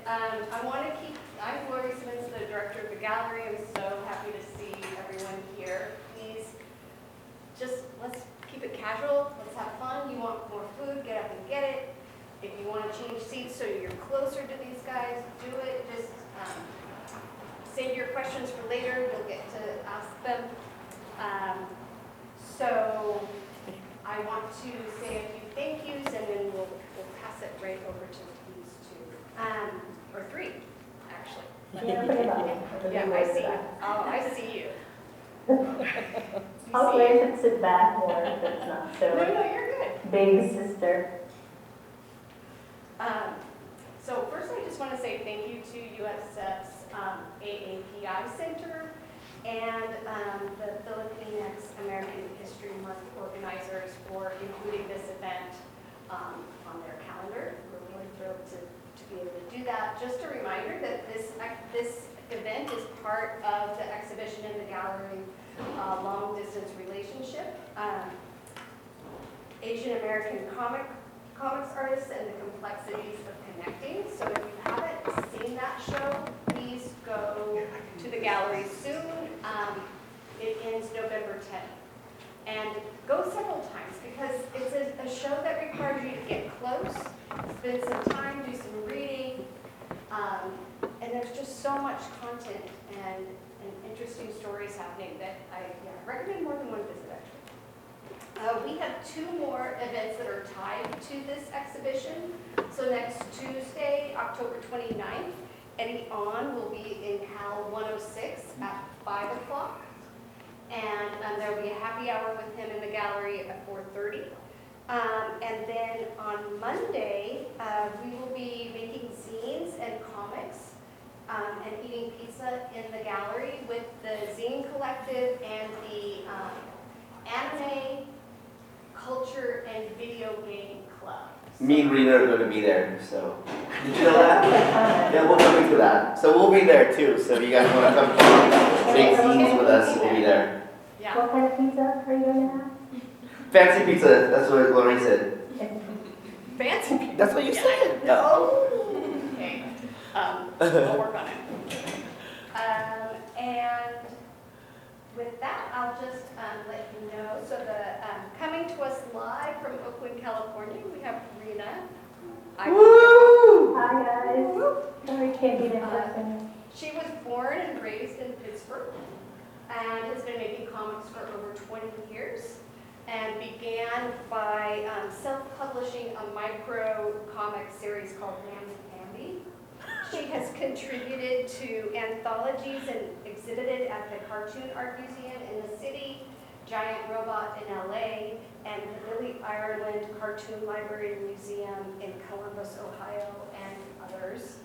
I'm Lori Simmons, the director of the gallery. I'm so happy to see everyone here. Please, let's keep it casual. Let's have fun. You want more food, get up and get it. If you want to change seats so you're closer to these guys, do it. Just save your questions for later. You'll get to ask them. So I want to say a few thank yous, and then we'll pass it right over to these two, or three, actually. Yeah, I see you. Oh, I see you. I'll play if sit back more if it's not so. No, you're good. Big sister. So first I just want to say thank you to USF's AAPI Center and the Filipino-American History Month organizers for including this event on their calendar. We're really thrilled to be able to do that. Just a reminder that this event is part of the exhibition in the gallery, Long Distance Relationship, Asian American comics artists and the Complexities of Connecting. So if you haven't seen that show, please go to the gallery soon. It ends November 10th. And go several times because it's a show that requires you to get close, spend some time, do some reading, and there's just so much content and interesting stories happening that I recommend more than one visit, actually. We have two more events that are tied to this exhibition. So next Tuesday, October 29th, Eddie On will be in Cal 106 at 5 o'clock. And there will be a happy hour with him in the gallery at 4:30. And then on Monday, we will be making zines and comics and eating pizza in the gallery with the Zine Collective and the Anime Culture and Video Game Club. Me and Rina are going to be there, so. Did you know that? Yeah, we'll come into that. So we'll be there too, so if you guys want to come make scenes with us, we'll be there. Yeah. What kind of pizza are you going to have? Fancy pizza, that's what Lori said. Fancy pizza. That's what you said. No. Okay. We'll work on it. And with that, I'll just let you know. So coming to us live from Oakland, California, we have Rina Ayuyang. Woo! Hi guys. Sorry, can't be there person. She was born and raised in Pittsburgh and has been making comics for over 20 years and began by self-publishing a micro comic series called Mammy. She has contributed to anthologies and exhibited at the Cartoon Art Museum in the city, Giant Robot in LA, and the Billy Ireland Cartoon Library and Museum in Columbus, Ohio, and others.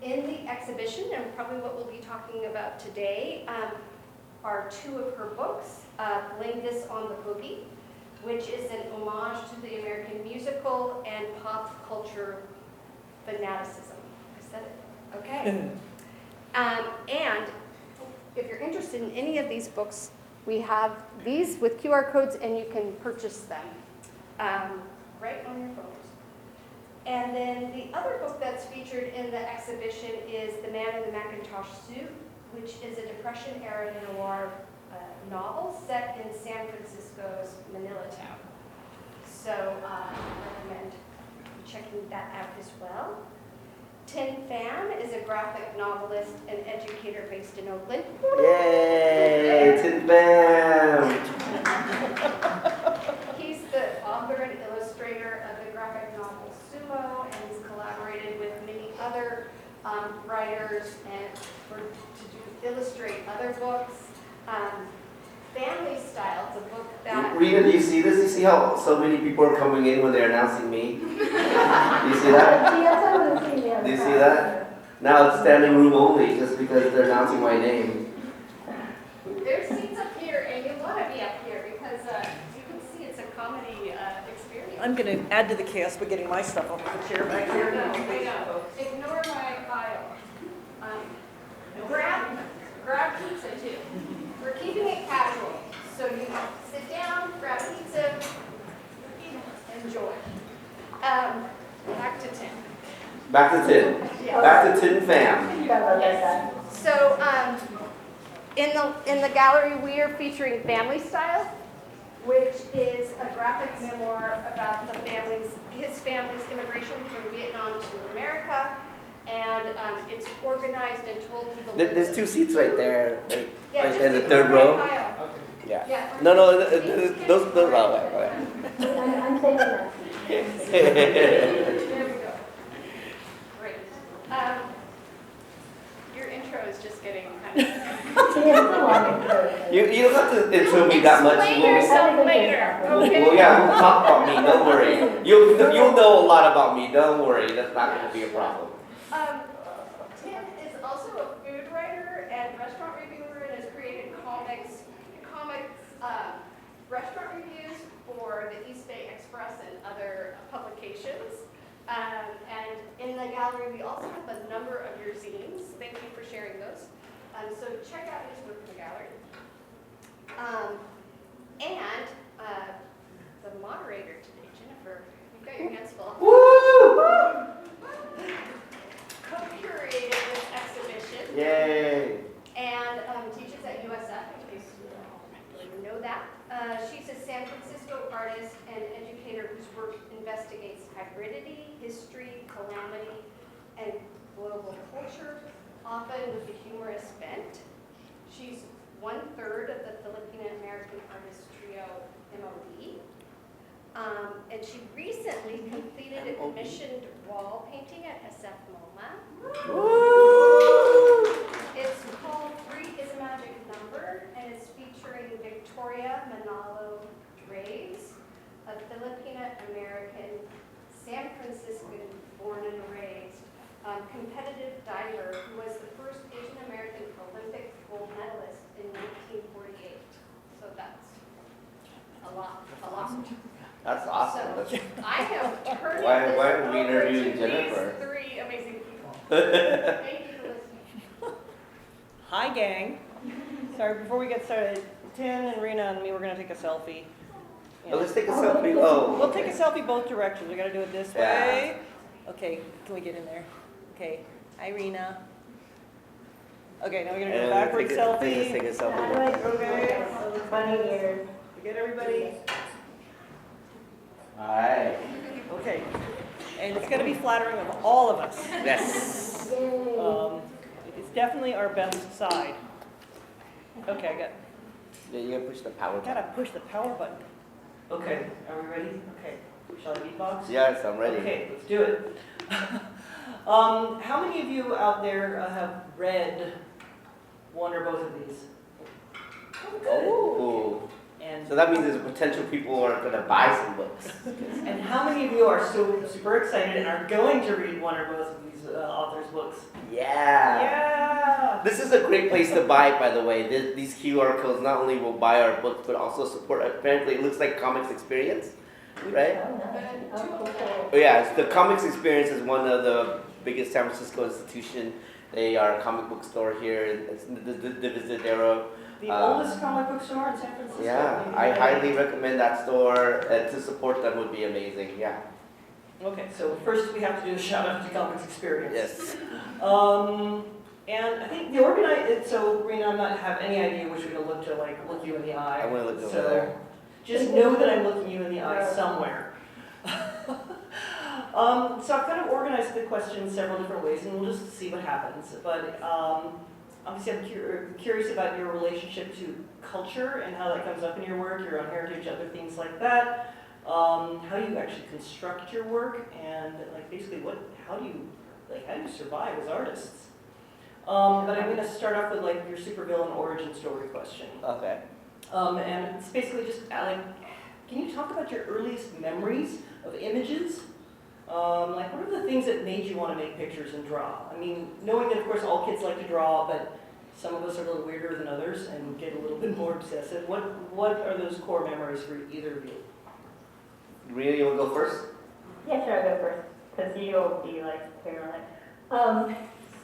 In the exhibition, and probably what we'll be talking about today, are two of her books, Blame This on the Boogie, which is an homage to the American musical and pop culture fanaticism. I said it. Okay. And if you're interested in any of these books, we have these with QR codes, and you can purchase them right on your phones. And then the other book that's featured in the exhibition is The Man in the McIntosh Suit, which is a Depression-era noir novel set in San Francisco's Manilatown. So I recommend checking that out as well. Thien Pham is a graphic novelist and educator based in Oakland. Yay! Thien Pham! He's the author and illustrator of the graphic novel Sumo, and he's collaborated with many other writers to illustrate other books. Family Style is a book that... Rina, do you see this? Do you see how so many people are coming in when they're announcing me? Do you see that? Do you see that? Now it's standing room only just because they're announcing my name. There's seats up here, and you want to be up here because you can see it's a comedy experience. I'm going to add to the chaos by getting my stuff off the chair back here. I know. Ignore my aisle. Grab pizza too. We're keeping it casual, so you sit down, grab pizza, enjoy. Back to Tim. Back to Thien. Back to Thien Pham. Forgot about that guy. So, in the gallery, we are featuring Family Style, which is a graphic memoir about his family's immigration from Vietnam to America, and it's organized and told through the There's two seats right there, Yeah, right in the just third ignore row. my pile. Yeah. Yeah. No, those, oh, I'm taking that. There we go. Great. Your intro is just getting kind of. Yeah, it's a long intro. You don't have to intro me that much. Explain yourself later, okay? Well, yeah, we'll talk about me, don't worry. You'll know a lot about me, don't worry. That's not going to be a problem. Thien is also a food writer and restaurant reviewer and has created comics, restaurant reviews for the East Bay Express and other publications. And in the gallery, we also have a number of your zines. Thank you for sharing those. So check out his work in the gallery. And the moderator today, Jenifer, you've got your hands full. Woo! Co-curated this exhibition Yay! and teaches at USF, in case you didn't know that. She's a San Francisco artist and educator whose work investigates hybridity, history, calamity, and global culture, often with a humorous bent. She's 1/3 of the Filipino-American artist trio MOD. And she recently completed a commissioned wall painting at SF MoMA. Woo! It's called 3 is a Magic Number, and it's featuring Victoria Manalo Draves, a Filipino-American, San Franciscan born and raised, competitive diver who was the first Asian American Olympic gold medalist in 1948. So that's a lot. That's awesome. So I have turned Why this are we over interviewing to Jenifer? these 3 amazing people. Thank you for listening. Hi, gang. Sorry, before we get started, Thien and Rina and me, we're gonna take a selfie. Oh, let's take a selfie. Oh. We'll take a selfie both directions. We gotta do it this Yeah. way. Okay, can we get in there? Okay. Hi, Rina. Okay, now we're gonna do a And backward take selfie. a How selfie. do I do Okay. this? Funny years. We get everybody? Alright. Okay. And it's gonna be flattering of all of us. Yes. Yay. It's definitely our best side. Okay, I got. Yeah, you gotta push the power button. Gotta push the power button. Okay, are we ready? Okay. Shall I beatbox? Yes, I'm ready. Okay, let's do it. How many of you out there have read one or both of these? Oh. And, So that means there's a potential people who are gonna buy some books. and how many of you are so super excited and are going to read one or both of these authors' books? Yeah. Yeah! This is a great place to buy it, by the way. These QR codes not only will buy our books, but also support, apparently it looks like Comics Experience, right? Oh, nice. Oh, cool. Oh yeah, the Comics Experience is one of the biggest San Francisco institution. They are a comic book store here. It's the Visadero. The oldest comic book store in San Francisco. Yeah, I highly recommend that store. To support them would be amazing. Yeah. Okay, so first we have to do a shout out to Comics Experience. Yes. And I think the organize, so Rina, I'm not have any idea which way to look you in the eye. I want to look over So there. just know that I'm looking you in the eye somewhere. So I've kind of organized the questions several different ways, and we'll just see what happens. But obviously, I'm curious about your relationship to culture and how that comes up in your work, your own heritage, other things like that. How you actually construct your work, and basically, how do you survive as artists? But I'm going to start off with your supervillain origin story question. Okay. And it's basically just can you talk about your earliest memories of images? What are the things that made you want to make pictures and draw? I mean, knowing that of course all kids like to draw, but some of us are a little weirder than others and get a little bit more obsessive. What are those core memories for either of you? Rina, you want to go first? Yeah, sure, I'll go first, because you'll be paranoid.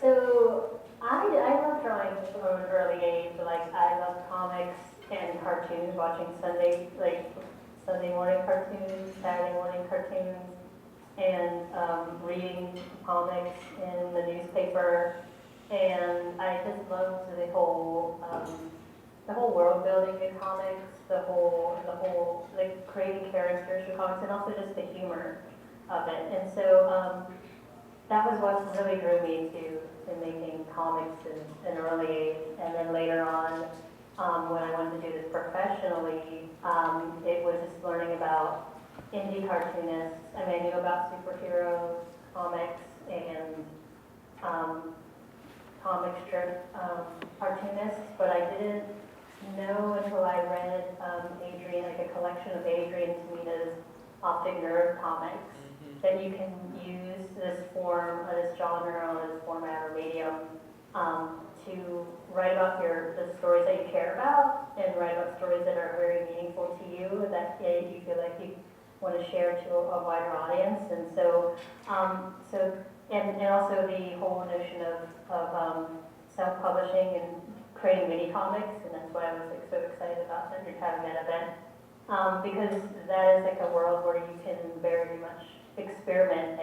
So I love drawing from an early age. I love comics and cartoons, watching Sunday morning cartoons, Saturday morning cartoons, and reading comics in the newspaper, and I just loved the whole world building in comics, the whole like creating characters for comics, and also just the humor of it. And so that was what really drew me to making comics in an early age. And then later on, when I wanted to do this professionally, it was just learning about indie cartoonists. I mean, I knew about superheroes, comics, and comic strip cartoonists, but I didn't know until I read Adrian, like a collection of Adrian Tamina's Optic Nerve comics, that you can use this form, or this genre, or this format or medium to write about the stories that you care about, and write about stories that are very meaningful to you, that you feel like you want to share to a wider audience. And so, and also the whole notion of self-publishing and creating mini comics, and that's why I was like so excited about that you're having that event, because that is like a world where you can very much experiment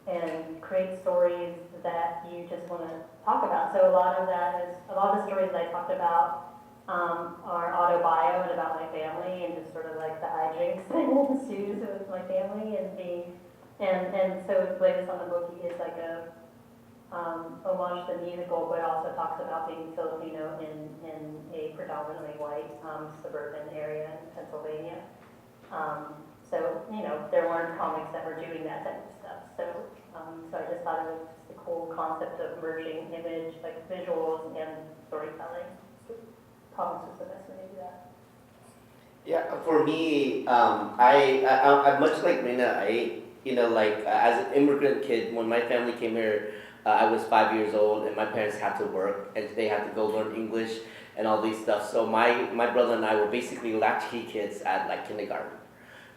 and create stories that you just want to talk about. So a lot of the stories that I talked about are autobio and about my family, and just sort of like the hijinks that ensues with my family, and so latest on the Boogie is like a homage to the musical, but also talks about being Filipino in a predominantly white suburban area in Pennsylvania. So, there weren't comics that were doing that type of stuff. So I just thought it was just a cool concept of merging image, like visuals and storytelling. So comics was the best way to do that. Yeah, for me, I'm much like Rina. As an immigrant kid, when my family came here, I was 5 years old, and my parents had to work, and they had to go learn English and all these stuff. So my brother and I were basically latchkey kids at like kindergarten,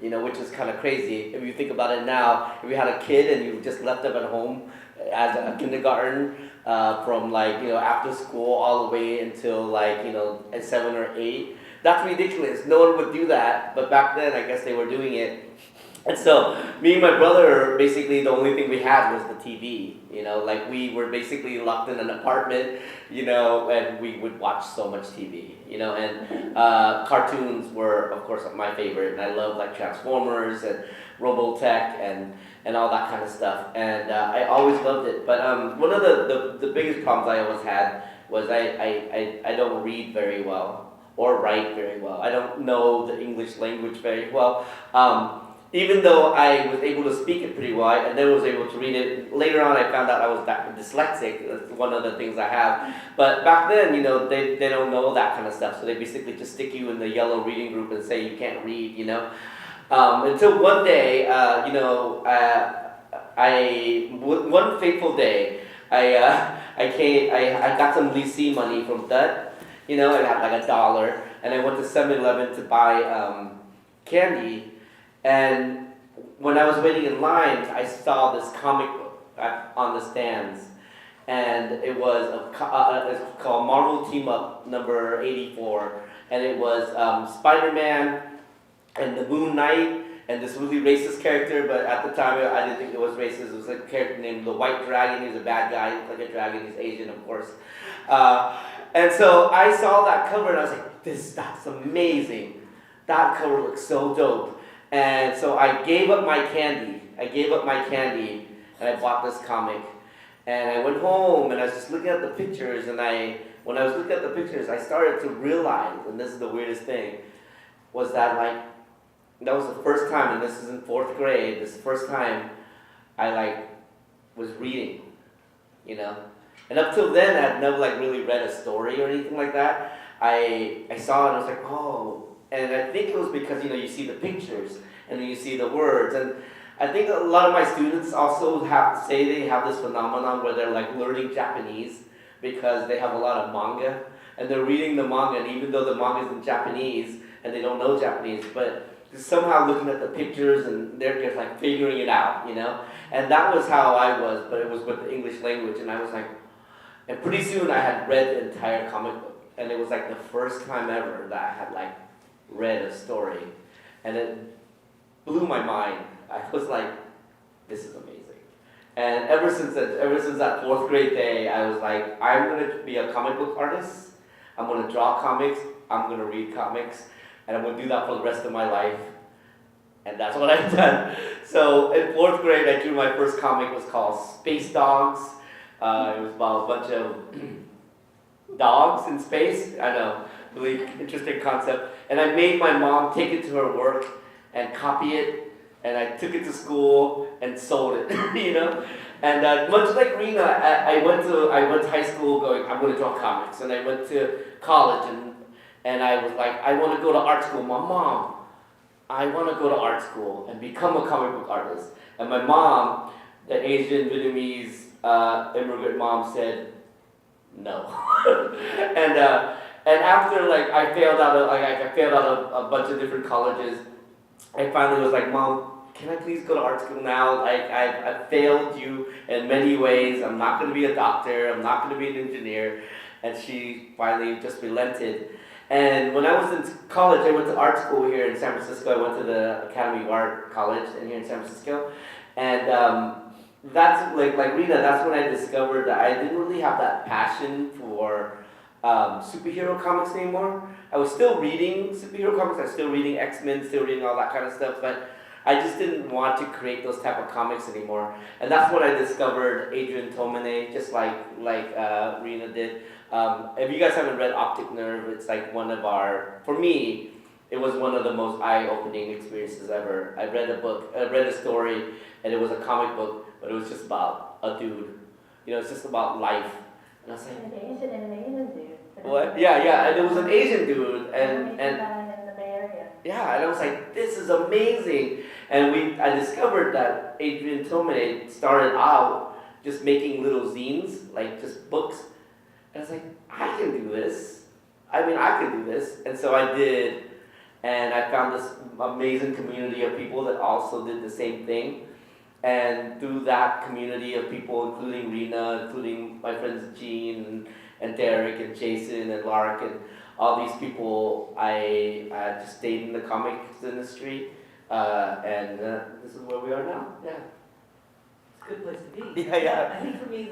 which is kind of crazy. If you think about it now, if you had a kid and you just left them at home as a kindergarten from after school all the way until at 7 or 8, that's ridiculous. No one would do that, but back then I guess they were doing it. And so, me and my brother, basically the only thing we had was the TV, we were basically locked in an apartment, and we would watch so much TV, and cartoons were, of course, my favorite, and I love Transformers and Robotech and all that kind of stuff, and I always loved it. But one of the biggest problems I always had was I don't read very well or write very well. I don't know the English language very well. Even though I was able to speak it pretty well, and then was able to read it. Later on, I found out I was dyslexic. That's one of the things I have. But back then, they don't know that kind of stuff. So they basically just stick you in the yellow reading group and say you can't read, Until one day, one fateful day, I got some lycée money from Dud. I had $1, and I went to 7-Eleven to buy candy. And when I was waiting in line, I saw this comic book on the stands, and it was it's called Marvel Team Up number 84, and it was Spider-Man and the Moon Knight and this really racist character, but at the time I didn't think it was racist. It was a character named the White Dragon. He's a bad guy. He looked like a dragon. He's Asian, of course. And so I saw that cover, and I was like, that's amazing. That cover looks so dope. And so I gave up my candy, and I bought this comic. And I went home, and I was just looking at the pictures, and when I was looking at the pictures, I started to realize, and this is the weirdest thing, was that that was the first time, and this is in 4th grade, this is the first time I was reading, And up till then, I had never really read a story or anything like that. I saw it, and I was like, oh. And I think it was because, you see the pictures, and then you see the words. And I think a lot of my students also they have this phenomenon where they're learning Japanese because they have a lot of manga, and they're reading the manga, and even though the manga is in Japanese, and they don't know Japanese, but somehow looking at the pictures, and they're just figuring it out, And that was how I was, but it was with the English language, and I was and pretty soon I had read the entire comic book, and it was the first time ever that I had read a story, and it blew my mind. I was this is amazing. And ever since that fourth grade day, I was like, I'm gonna be a comic book artist. I'm gonna draw comics. I'm gonna read comics, and I'm gonna do that for the rest of my life. And that's what I've done. So in fourth grade, I drew my first comic. It was called Space Dogs. It was about a bunch of dogs in space. I know, really interesting concept. And I made my mom take it to her work and copy it. And I took it to school and sold it, you know. And much like Rina, I went to high school going, I'm going to draw comics. And I went to college and I was like, I want to go to art school. My mom, I want to go to art school and become a comic book artist. And my mom, the Asian Vietnamese immigrant mom, said no. and after I failed out of a bunch of different colleges, I finally was like, Mom, can I please go to art school now? I failed you in many ways. I'm not going to be a doctor. I'm not going to be an engineer. And she finally just relented. And when I was in college, I went to art school here in San Francisco. I went to the Academy of Art College here in San Francisco. And that's, like Rina, that's when I discovered that I didn't really have that passion for superhero comics anymore. I was still reading superhero comics. I was still reading X-Men, still reading all that kind of stuff. But I just didn't want to create those type of comics anymore. And that's when I discovered Adrian Tomine, just like Rina did. If you guys haven't read Optic Nerve, it's like for me, it was one of the most eye-opening experiences ever. I read a story, and it was a comic book, but it was just about a dude. You know, it's just about life. And I was like, An Asian dude. what? Yeah, and it was an Asian dude, and in the Bay Area. yeah, and I was like, this is amazing. And I discovered that Adrian Tomine started out just making little zines, like just books. And I was like, I can do this. I mean, I can do this. And so I did. And I found this amazing community of people that also did the same thing. And through that community of people, including Rina, including my friends Jean and Derek and Jason and Lark and all these people, I just stayed in the comics industry. And this is where we are now. Yeah. It's a good place to be. Yeah. I think for me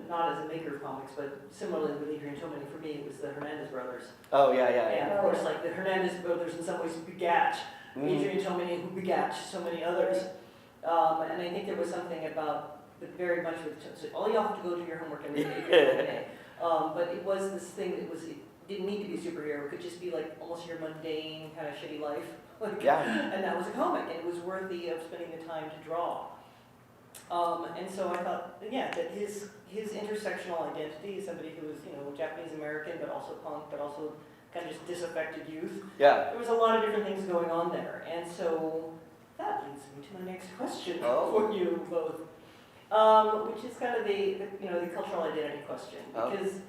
not as a maker of comics, but similarly with Adrian Tomine, for me it was the Hernandez brothers. Oh, yeah. And of course, the Hernandez brothers in some ways begat Adrian Tomine, who begat so many others. And I think there was something about very much with, so all y'all have to go do your homework and read Adrian Tomine. But it was this thing that it didn't need to be a superhero. It could just be like almost your mundane kind of shitty life. And that was a comic, and it was worthy of spending the time to draw. And so I thought, that his intersectional identity is somebody who was, Japanese American, but also punk, but also kind of just disaffected youth. Yeah. There was a lot of different things going on there, and so that leads me to my next question for you both, which is kind of the cultural identity question, because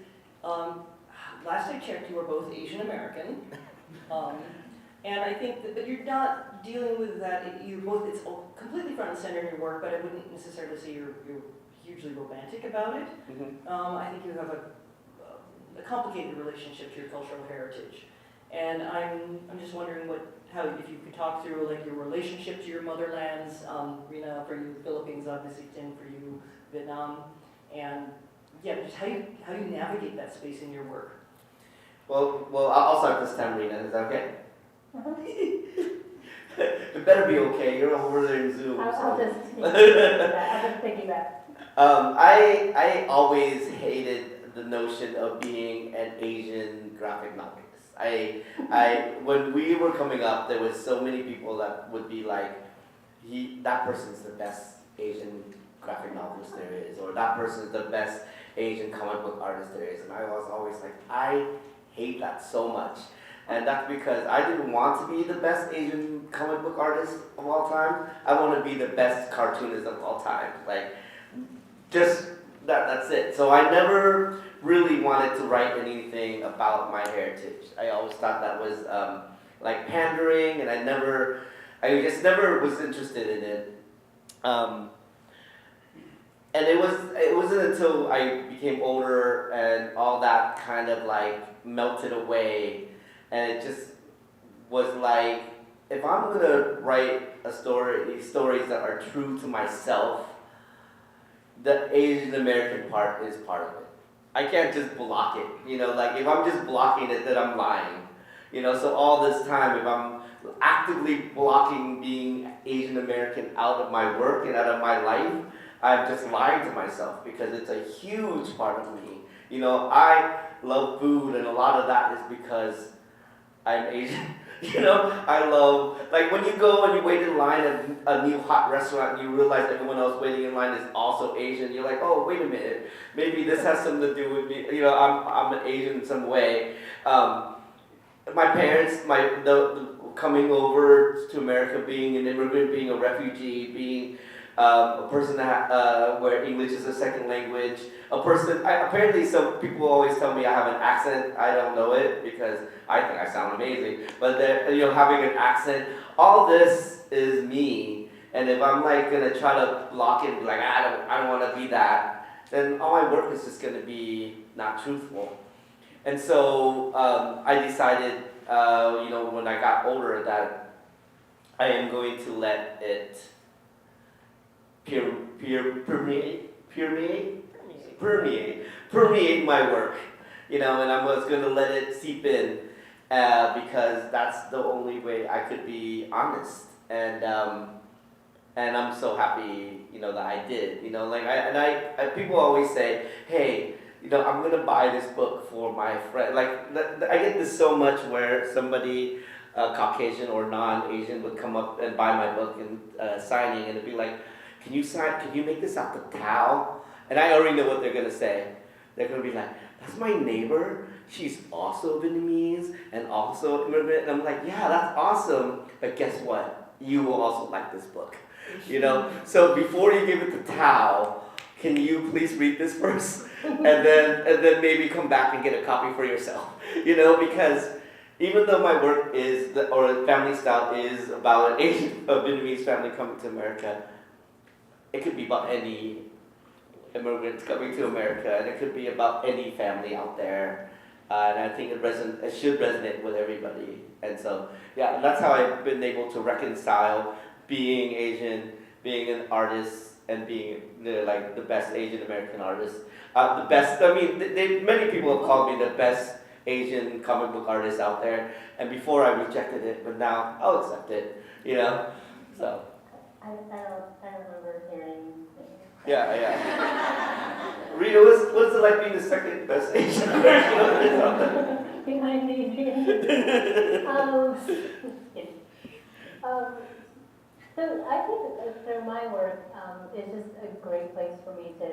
last I checked, you were both Asian American. And I think but you're not dealing with that. It's completely front and center in your work, but I wouldn't necessarily say you're hugely romantic about it. Mm-hmm. I think you have a complicated relationship to your cultural heritage, and I'm just wondering if you could talk through your relationship to your motherlands. Rina, for you, Philippines, obviously, Thien, for you, Vietnam, and just how you navigate that space in your work. Well, I'll start this time, Rina. Is that okay? It better be okay. You're over there in Zoom. I'll just piggyback. I always hated the notion of being an Asian graphic novelist. When we were coming up, there was so many people that would be like, that person's the best Asian graphic novelist there is, or that person's the best Asian comic book artist there is, and I was always like, I hate that so much. And that's because I didn't want to be the best Asian comic book artist of all time. I want to be the best cartoonist of all time. Just that's it. So I never really wanted to write anything about my heritage. I always thought that was pandering, and I just never was interested in it. And it wasn't until I became older and all that kind of melted away. And it just was like if I'm gonna write stories that are true to myself, the Asian American part is part of it. I can't just block it, like if I'm just blocking it, then I'm lying. So all this time, if I'm actively blocking being Asian American out of my work and out of my life, I'm just lying to myself because it's a huge part of me. I love food, and a lot of that is because I'm Asian. I love, like when you go and you wait in line at a new hot restaurant and you realize everyone else waiting in line is also Asian, you're like, oh, wait a minute, maybe this has something to do with me, I'm an Asian in some way. My parents, the coming over to America, being an immigrant, being a refugee, being a person that where English is a second language, apparently some people always tell me I have an accent. I don't know it because I think I sound amazing. But having an accent, all this is me. And if I'm like gonna try to block it and be like, I don't want to be that, then all my work is just gonna be not truthful. And so I decided, when I got older, that I am going to let it permeate my work, and I was going to let it seep in because that's the only way I could be honest, and I'm so happy, that I did, people always say, hey, I'm gonna buy this book for my friend. I get this so much where somebody, Caucasian or non-Asian, would come up and buy my book and signing, and it'd be like, can you make this out the Tao? And I already know what they're gonna say. They're gonna be like, that's my neighbor. She's also Vietnamese and also immigrant. And I'm like, yeah, that's awesome. But guess what? You will also like this book. So before you give it to Tao, can you please read this first? and then maybe come back and get a copy for yourself. Because even though my work or family style is about an Asian, a Vietnamese family coming to America, it could be about any immigrants coming to America, and it could be about any family out there. And I think it should resonate with everybody. And so, yeah, that's how I've been able to reconcile being Asian, being an artist, and being the best Asian American artist. The best, many people have called me the best Asian comic book artist out there. And before I rejected it, but now I'll accept it, so. I don't remember hearing. Yeah. Rita, what's it like being the second best Asian American artist out there? Behind Adrian. So I think through my work, it's just a great place for me to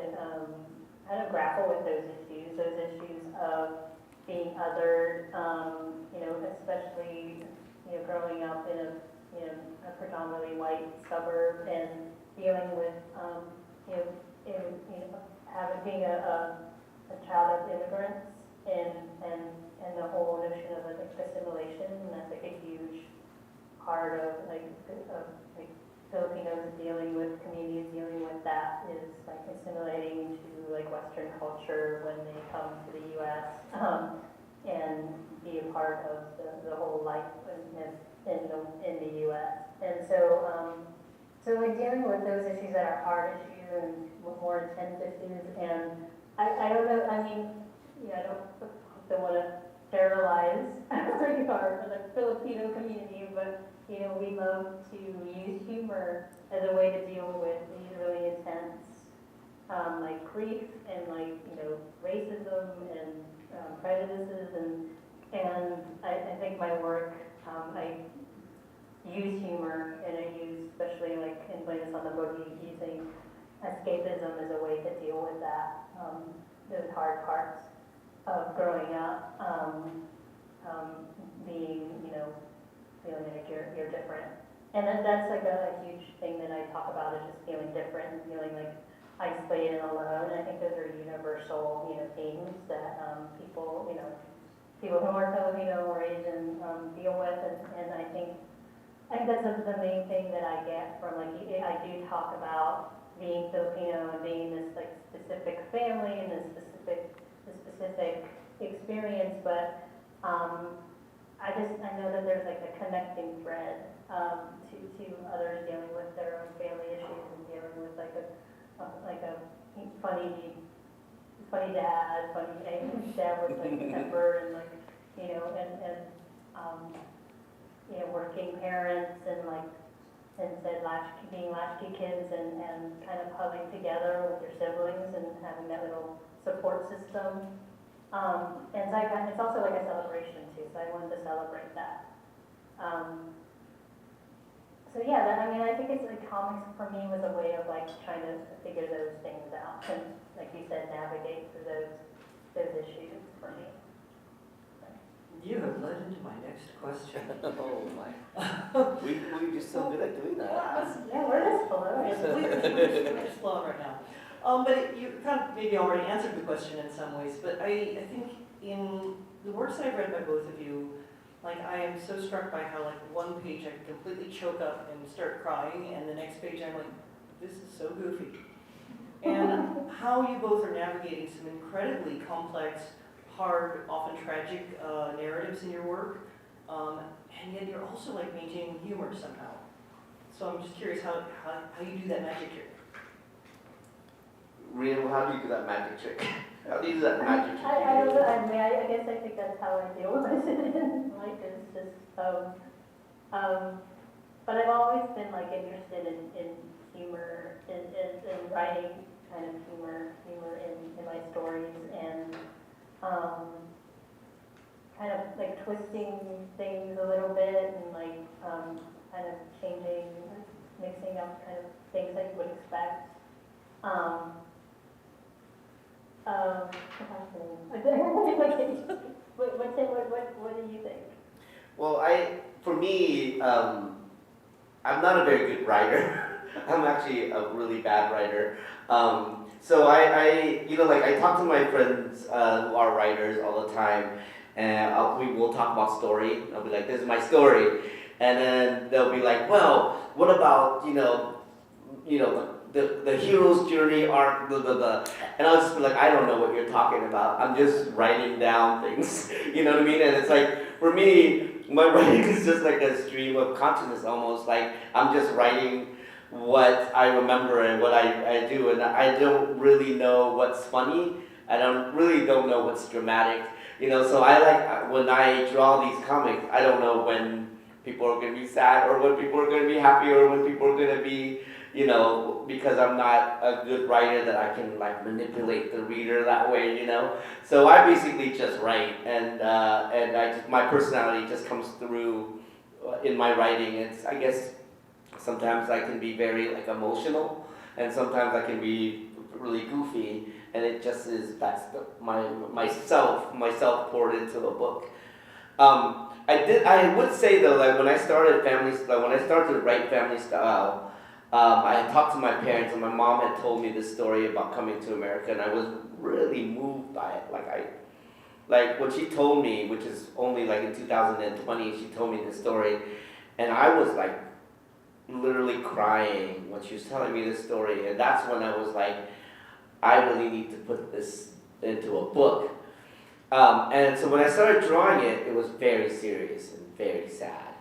kind of grapple with those issues of being othered, especially, growing up in a predominantly white suburb and dealing with, being a child of immigrants and the whole notion of assimilation, and that's like a huge part of Filipinos dealing with communities dealing with that is like assimilating to Western culture when they come to the U.S. And be a part of the whole life in the U.S. And so dealing with those issues that are hard issues and more intense issues, and I don't know. I don't want to sterilize the Filipino community, but we love to use humor as a way to deal with these really intense grief and racism and prejudices and I think my work I use humor, and I use, especially in Latest on the Boogie, using escapism as a way to deal with that, those hard parts of growing up, being, feeling like you're different. And that's a huge thing that I talk about, is just feeling different and feeling isolated and alone. And I think those are universal, themes that people who are Filipino or Asian deal with, and I think that's the main thing that I get from I do talk about being Filipino and being this specific family and this specific experience, but I know that there's a connecting thread funny dad, dad with like temper and like, you know, you know, working parents and like, and said being latchkey kids and kind of hugging together with your siblings and having that little support system. And so it's also like a celebration too, so I wanted to celebrate that. So yeah, I think it's like comics for me was a way of like trying to figure those things out and, like you said, navigate through those issues for me. You have led into my next question. Oh my. We're just so good at doing that. Yeah, we're just flowing. We're just flowing right now. But you kind of maybe already answered the question in some ways, but I think in the works that I've read by both of you, like I am so struck by how like one page I completely choke up and start crying, and the next page I'm like, this is so goofy. And how you both are navigating some incredibly complex, hard, often tragic narratives in your work, and yet you're also like maintaining humor somehow. So I'm just curious how you do that magic trick. Rina, how do you do that magic trick? How do you do that magic trick? I don't know. I guess I think that's how I deal with it in life. Is just, but I've always been like interested in humor, in writing kind of humor in my stories, and kind of like twisting things a little bit, and like kind of changing, mixing up kind of things that you would expect. What do you think? Well, for me, I'm not a very good writer. I'm actually a really bad writer. So I talk to my friends who are writers all the time, and we will talk about story. I'll be like, this is my story. And then they'll be like, well, what about, the hero's journey arc, blah, blah, blah. And I'll just be like, I don't know what you're talking about. I'm just writing down things, you know what I mean? And it's like, for me, my writing is just like a stream of consciousness almost. Like, I'm just writing what I remember and what I do. And I don't really know what's funny. I don't know what's dramatic. So when I draw these comics, I don't know when people are going to be sad or when people are going to be happy or when people are going to be, because I'm not a good writer that I can like manipulate the reader that way, So I basically just write, and my personality just comes through in my writing. I guess sometimes I can be very like emotional, and sometimes I can be really goofy, and it just is myself poured into the book. I would say though, like when I started to write Family Style. I had talked to my parents, and my mom had told me this story about coming to America, and I was really moved by it. Like when she told me, which is only like in 2020, she told me this story, and I was like literally crying when she was telling me this story, and that's when I was like, I really need to put this into a book. And so when I started drawing it, it was very serious and very sad.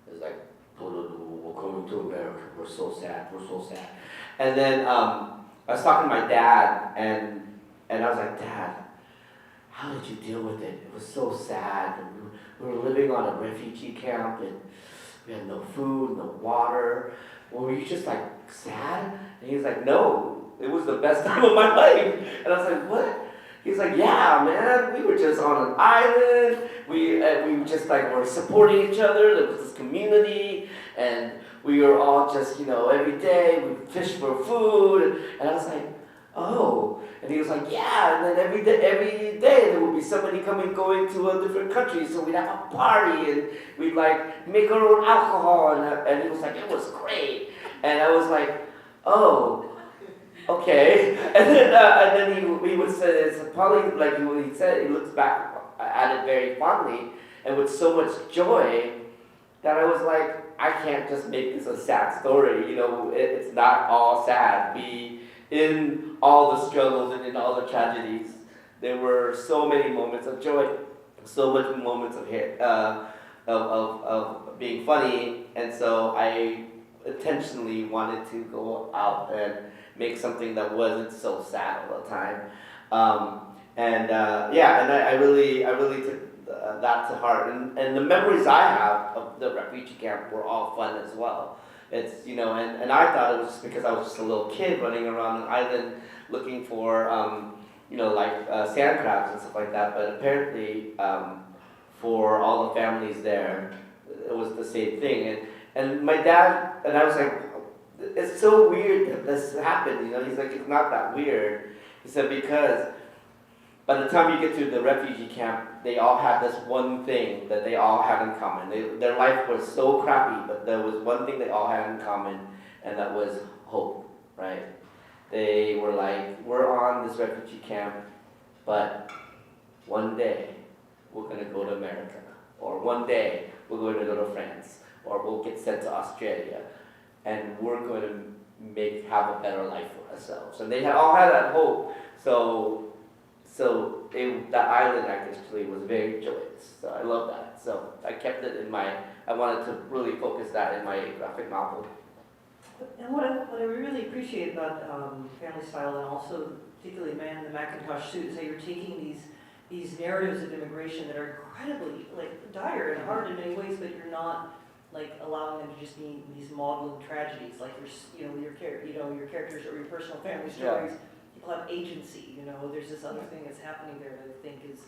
It was like, we're coming to America, we're so sad. And then I was talking to my dad, and I was like, Dad, how did you deal with it? It was so sad. And we were living on a refugee camp, and we had no food, no water. Well, were you just like sad? And he was like, no, it was the best time of my life. And I was like, what? He's like, yeah, man, we were just on an island. We just like were supporting each other. There was this community, and we were all just, every day we fished for food. And I was like, oh. And he was like, yeah. And then every day there would be somebody going to a different country, so we'd have a party, and we'd like make our own alcohol. And he was like, it was great. And I was like, oh. Okay, and then he would say, it's probably like he said, he looks back at it very fondly and with so much joy that I was like, I can't just make this a sad story, it's not all sad. In all the struggles and in all the tragedies, there were so many moments of joy, so many moments of being funny, and so I intentionally wanted to go out make something that wasn't so sad all the time. I really took that to heart. And the memories I have of the refugee camp were all fun as well. It's, and I thought it was just because I was just a little kid running around an island looking for, sand crabs and stuff like that. But apparently, for all the families there, it was the same thing. And my dad, and I was like, it's so weird that this happened, He's like, it's not that weird. He said, because by the time you get to the refugee camp, they all had this one thing that they all had in common. Their life was so crappy, but there was one thing they all had in common, and that was hope, right? They were like, we're on this refugee camp, but one day we're going to go to America, or one day we're going to go to France, or we'll get sent to Australia, and we're going to have a better life for ourselves. And they all had that hope. So that island actually was very joyous. So I love that. So I kept it I wanted to really focus that in my graphic novel. And what I really appreciate about Family Style, and also particularly Man in the McIntosh Suit, is that you're taking these narratives of immigration that are incredibly dire and hard in many ways, but you're not allowing them to just be these maudlin tragedies, like your characters or your personal family stories. Yeah. People have agency, there's this other thing that's happening there that I think is,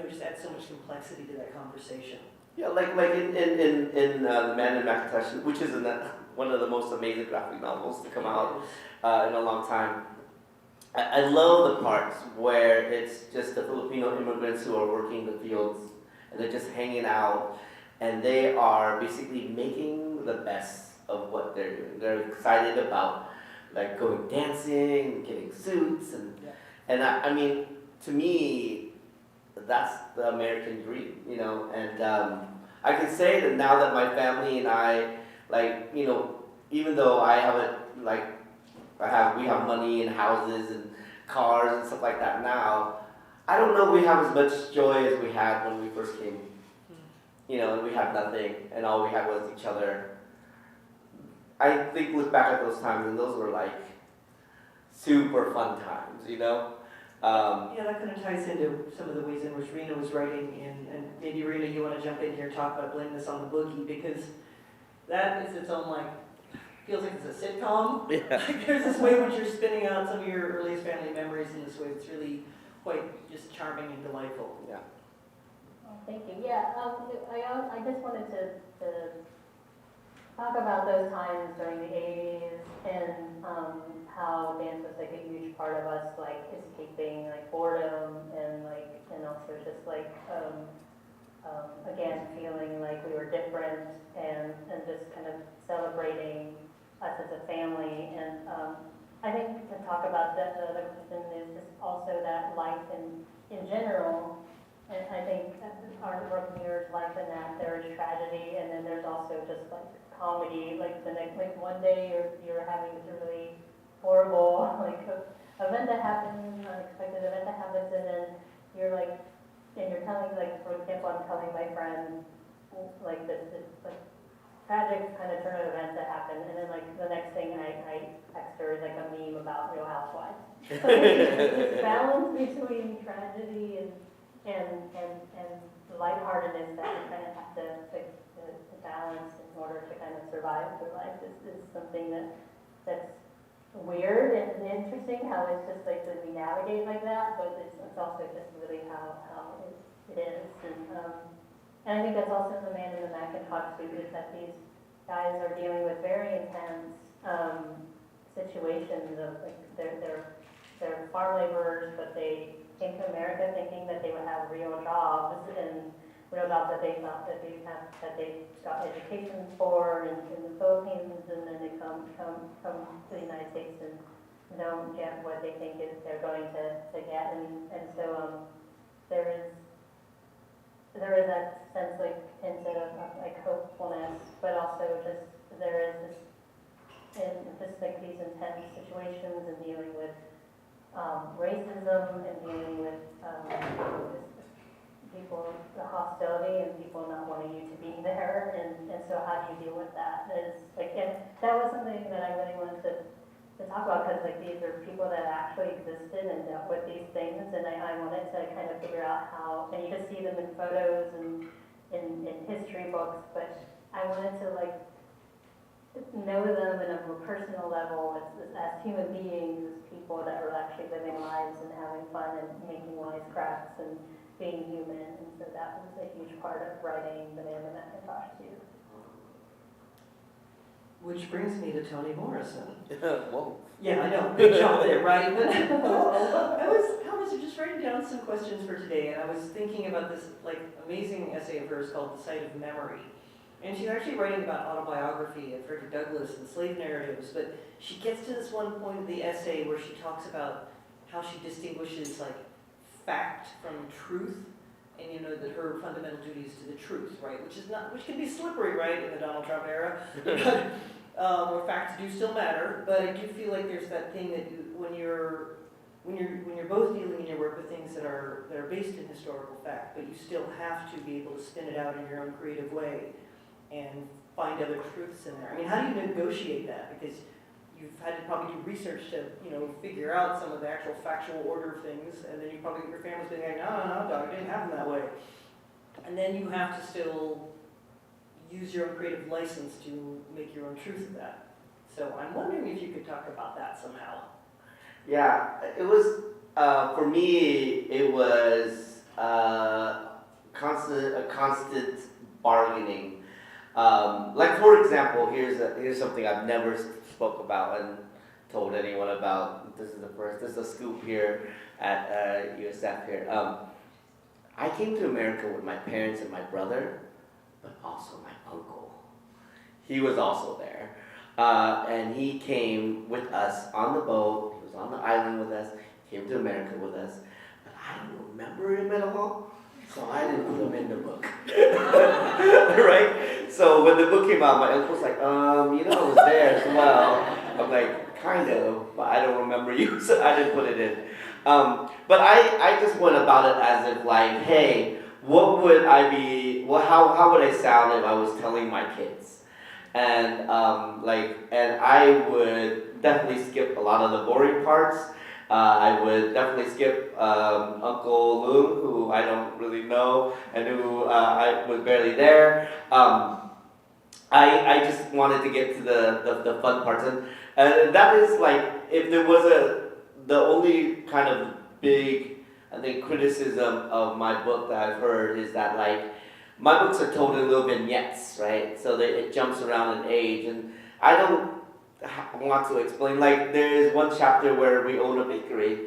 just adds so much complexity to that conversation. Yeah, like in The Man in Macintosh, which is one of the most amazing graphic novels to come out in a long time. I love the parts where it's just the Filipino immigrants who are working the fields, and they're just hanging out, and they are basically making the best of what they're doing. They're excited about going dancing, getting suits, and I mean, to me, that's the American dream, and I can say that now that my family and I, even though I haven't, we have money and houses and cars and stuff like that now, I don't know if we have as much joy as we had when we first came, and we had nothing, and all we had was each other. I think look back at those times, and those were super fun times, That kind of ties into some of the ways in which Rina was writing, and maybe Rina, you want to jump in here and talk about Blame This on the Boogie, because that is its own feels like it's a sitcom. Yeah. There's this way in which you're spinning out some of your earliest family memories in this way that's really quite just charming and delightful. Yeah. Oh, thank you. Yeah, I just wanted to talk about those times during the 80s and how dance was a huge part of us, escaping boredom and also just again feeling like we were different and just kind of celebrating us as a family. And I think to talk about that, the other question is just also that life in general. And I think our work mirrors life in that there is tragedy, and then there's also just comedy. One day you're having this really horrible event that happens, unexpected event that happens, and then you're telling for example, I'm telling my friend this tragic kind of turn of events that happened, and then the next thing I text her is a meme about Real Housewives. This balance between tragedy and lightheartedness that you kind of have to balance in order to kind of survive through life is something that's weird and interesting how it's just that we navigate like that, but it's also just really how it is. And I think that's also the Man in the McIntosh Suit, is that these guys are dealing with very intense situations of they're farm laborers, but they came to America thinking that they would have real jobs that they thought that they got education for in the Philippines, and then they come to the United States and don't get what they think they're going to get, and so there is that sense hint of hopefulness, but also just there is these intense situations and dealing with racism and dealing with people, the hostility and people not wanting you to be there, and so how do you deal with that? And that was something that I really wanted to to talk about, because like these are people that actually existed and dealt with these things, and I wanted to kind of figure out how, and you just see them in photos and in history books, but I wanted to like know them in a more personal level as human beings, as people that were actually living lives and having fun and making wisecracks and being human, and so that was a huge part of writing the Man in the McIntosh Suit. Which brings me to Toni Morrison. Whoa. Yeah, I know, big jump there, right? But I was just writing down some questions for today, and I was thinking about this like amazing essay of hers called The Site of Memory. And she's actually writing about autobiography and Frederick Douglass and slave narratives, but she gets to this one point in the essay where she talks about how she distinguishes like fact from truth, and you know that her fundamental duty is to the truth, right? Which can be slippery, right, in the Donald Trump era, where facts do still matter. But I do feel like there's that thing that when you're both dealing in your work with things that are based in historical fact, but you still have to be able to spin it out in your own creative way and find other truths in there. I mean, how do you negotiate that? Because you've had to probably do research to, figure out some of the actual factual order of things, and then your family's being like, no, dog, it didn't happen that way. And then you have to still use your own creative license to make your own truth of that. So I'm wondering if you could talk about that somehow. Yeah, it was, for me, it was a constant bargaining. Like for example, here's something I've never spoke about and told anyone about. This is a scoop here at USF here. I came to America with my parents and my brother, but also my uncle. He was also there. And he came with us on the boat. He was on the island with us. He came to America with us. But I don't remember him at all. So I didn't put him in the book. Right? So when the book came out, my uncle was like, I was there as well. I'm like, kind of, but I don't remember you, so I didn't put it in. But I just went about it as if like, hey, what would I be, how would I sound if I was telling my kids? And and I would definitely skip a lot of the boring parts. I would definitely skip Uncle Loon, who I don't really know, and who I was barely there. I just wanted to get to the fun parts, and that is like, if there was the only kind of big, I think, criticism of my book that I've heard is that like, my books are told in little vignettes, right? So that it jumps around in age, and I don't want to explain. Like, there is one chapter where we own a bakery,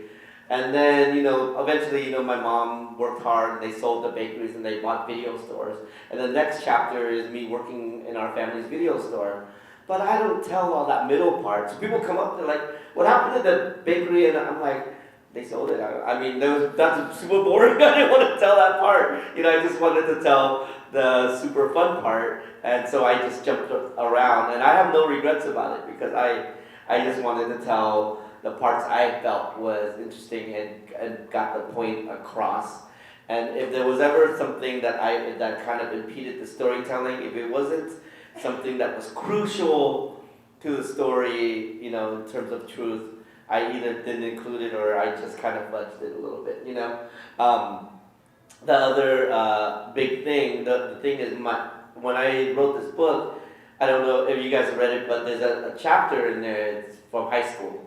and then eventually my mom worked hard, and they sold the bakeries and they bought video stores, and the next chapter is me working in our family's video store. But I don't tell all that middle part. So people come up, they're like, what happened to the bakery? And I'm like, they sold it. I mean, that's super boring. I didn't want to tell that part. I just wanted to tell the super fun part. And so I just jumped around. And I have no regrets about it, because I just wanted to tell the parts I felt was interesting and got the point across. And if there was ever something that kind of impeded the storytelling, if it wasn't something that was crucial to the story, in terms of truth, I either didn't include it or I just kind of fudged it a little bit, The other big thing, the thing is, when I wrote this book, I don't know if you guys have read it, but there's a chapter in there, it's from high school.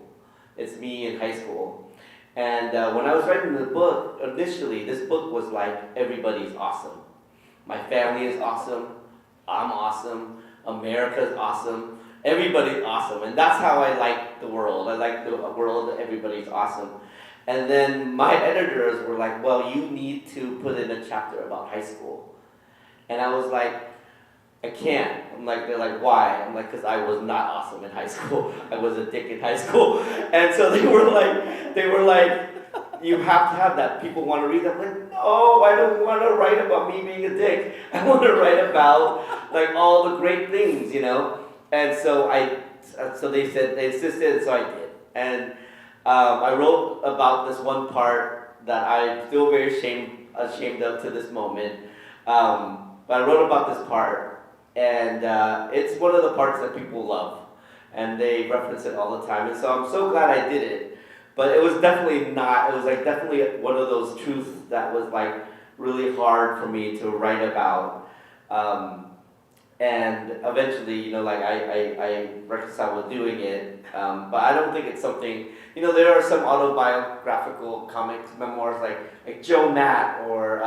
It's me in high school. And when I was writing the book, initially, this book was like, everybody's awesome. My family is awesome. I'm awesome. America's awesome. Everybody's awesome. And that's how I like the world. I like the world that everybody's awesome. And then my editors were like, well, you need to put in a chapter about high school. And I was like, I can't. They're like, why? I'm like, because I was not awesome in high school. I was a dick in high school. And so they were like, you have to have that. People want to read that. I'm like, no, I don't want to write about me being a dick. I want to write about like all the great things, And so they insisted, so I did. And I wrote about this one part that I'm still very ashamed of to this moment. But I wrote about this part, and it's one of the parts that people love. and they reference it all the time. And so I'm so glad I did it. But it was definitely not. It was like definitely one of those truths that was like really hard for me to write about. And eventually, you know, like I reconciled with doing it. But I don't think it's something. You know, there are some autobiographical comics, memoirs like Joe Matt or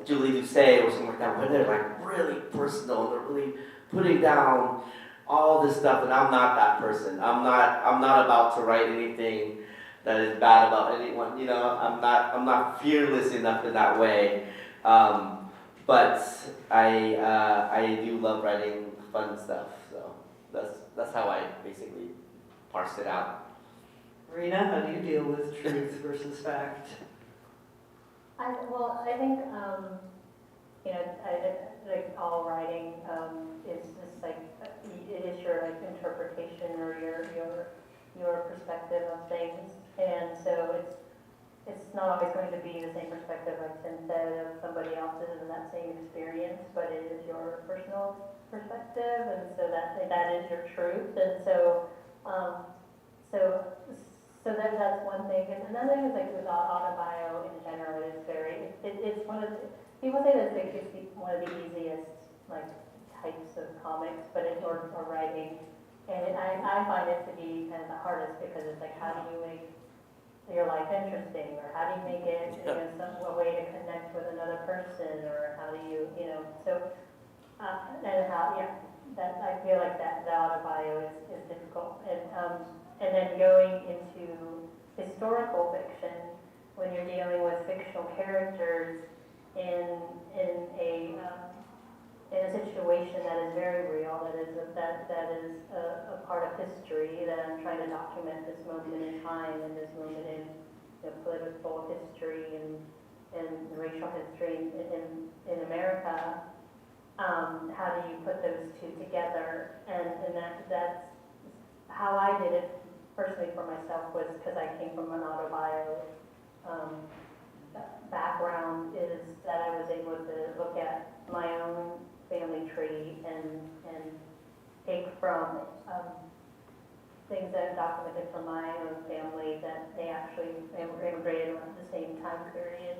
Julie Doucet or something like that, where they're like really personal. They're really putting down all this stuff, and I'm not that person. I'm not about to write anything that is bad about anyone. You know, I'm not fearless enough in that way. But I do love writing fun stuff. So that's how I basically parsed it out. Rina, how do you deal with truth versus fact? I think, you know, like all writing is just like, it is your like interpretation or your perspective of things. And so it's not always going to be the same perspective, like Tim said, of somebody else's in that same experience, but it is your personal perspective, and so that is your truth. And so that's one thing. And another thing is like with autobio in general, it's one of the, people say that it's one of the easiest like types of comics, but or writing. And I find it to be kind of the hardest because it's like, how do you make your life interesting, or how do you make it, you know, a way to connect with another person, or how do you, you know, so, and how, yeah, that, I feel like that the autobio is difficult. And then going into historical fiction, when you're dealing with fictional characters in a situation that is very real, that is a part of history, that I'm trying to document this moment in time and this moment in political history and racial history in America. How do you put those two together? And that's how I did it personally for myself, was because I came from an autobio background, is that I was able to look at my own family tree and take from things that I've documented from my own family that they actually immigrated around the same time period,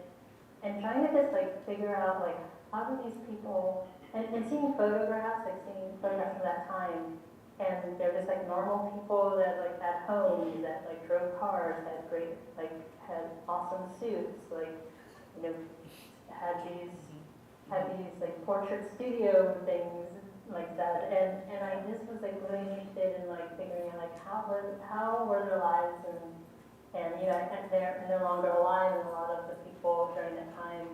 and trying to just like figure out like, how do these people, and seeing photographs of that time, and they're just like normal people that like had homes, that like drove cars, had awesome suits, like, you know, had these like portrait studio things like that, and I just was like really interested in like figuring out like how were their lives, and you know, and they're no longer alive, and a lot of the people during that time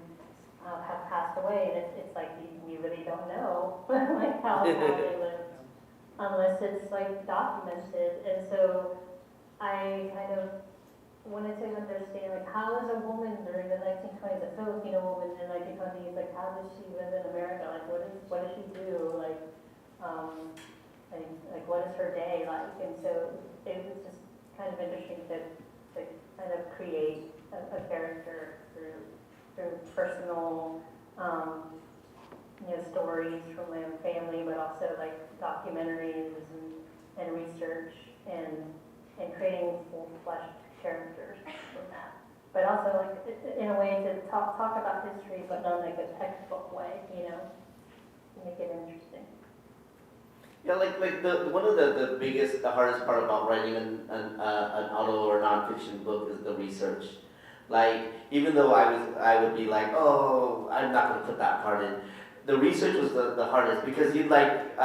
have passed away, and it's like you really don't know like how they lived unless it's like documented. And so I kind of wanted to understand like, how is a woman during the 1920s, a Filipino woman in the 1920s, like how does she live in America? Like what does she do? Like what is her day like? And so it was just kind of interesting to kind of create a character through personal you know, stories from my own family, but also like documentaries and research and creating full-fleshed characters from that. But also like in a way to talk about history, but not like a textbook way, you know, to make it interesting. Yeah, like one of the hardest part about writing an auto or nonfiction book is the research. Like, even though I would be like, oh, I'm not gonna put that part in. The research was the hardest, because you'd be like,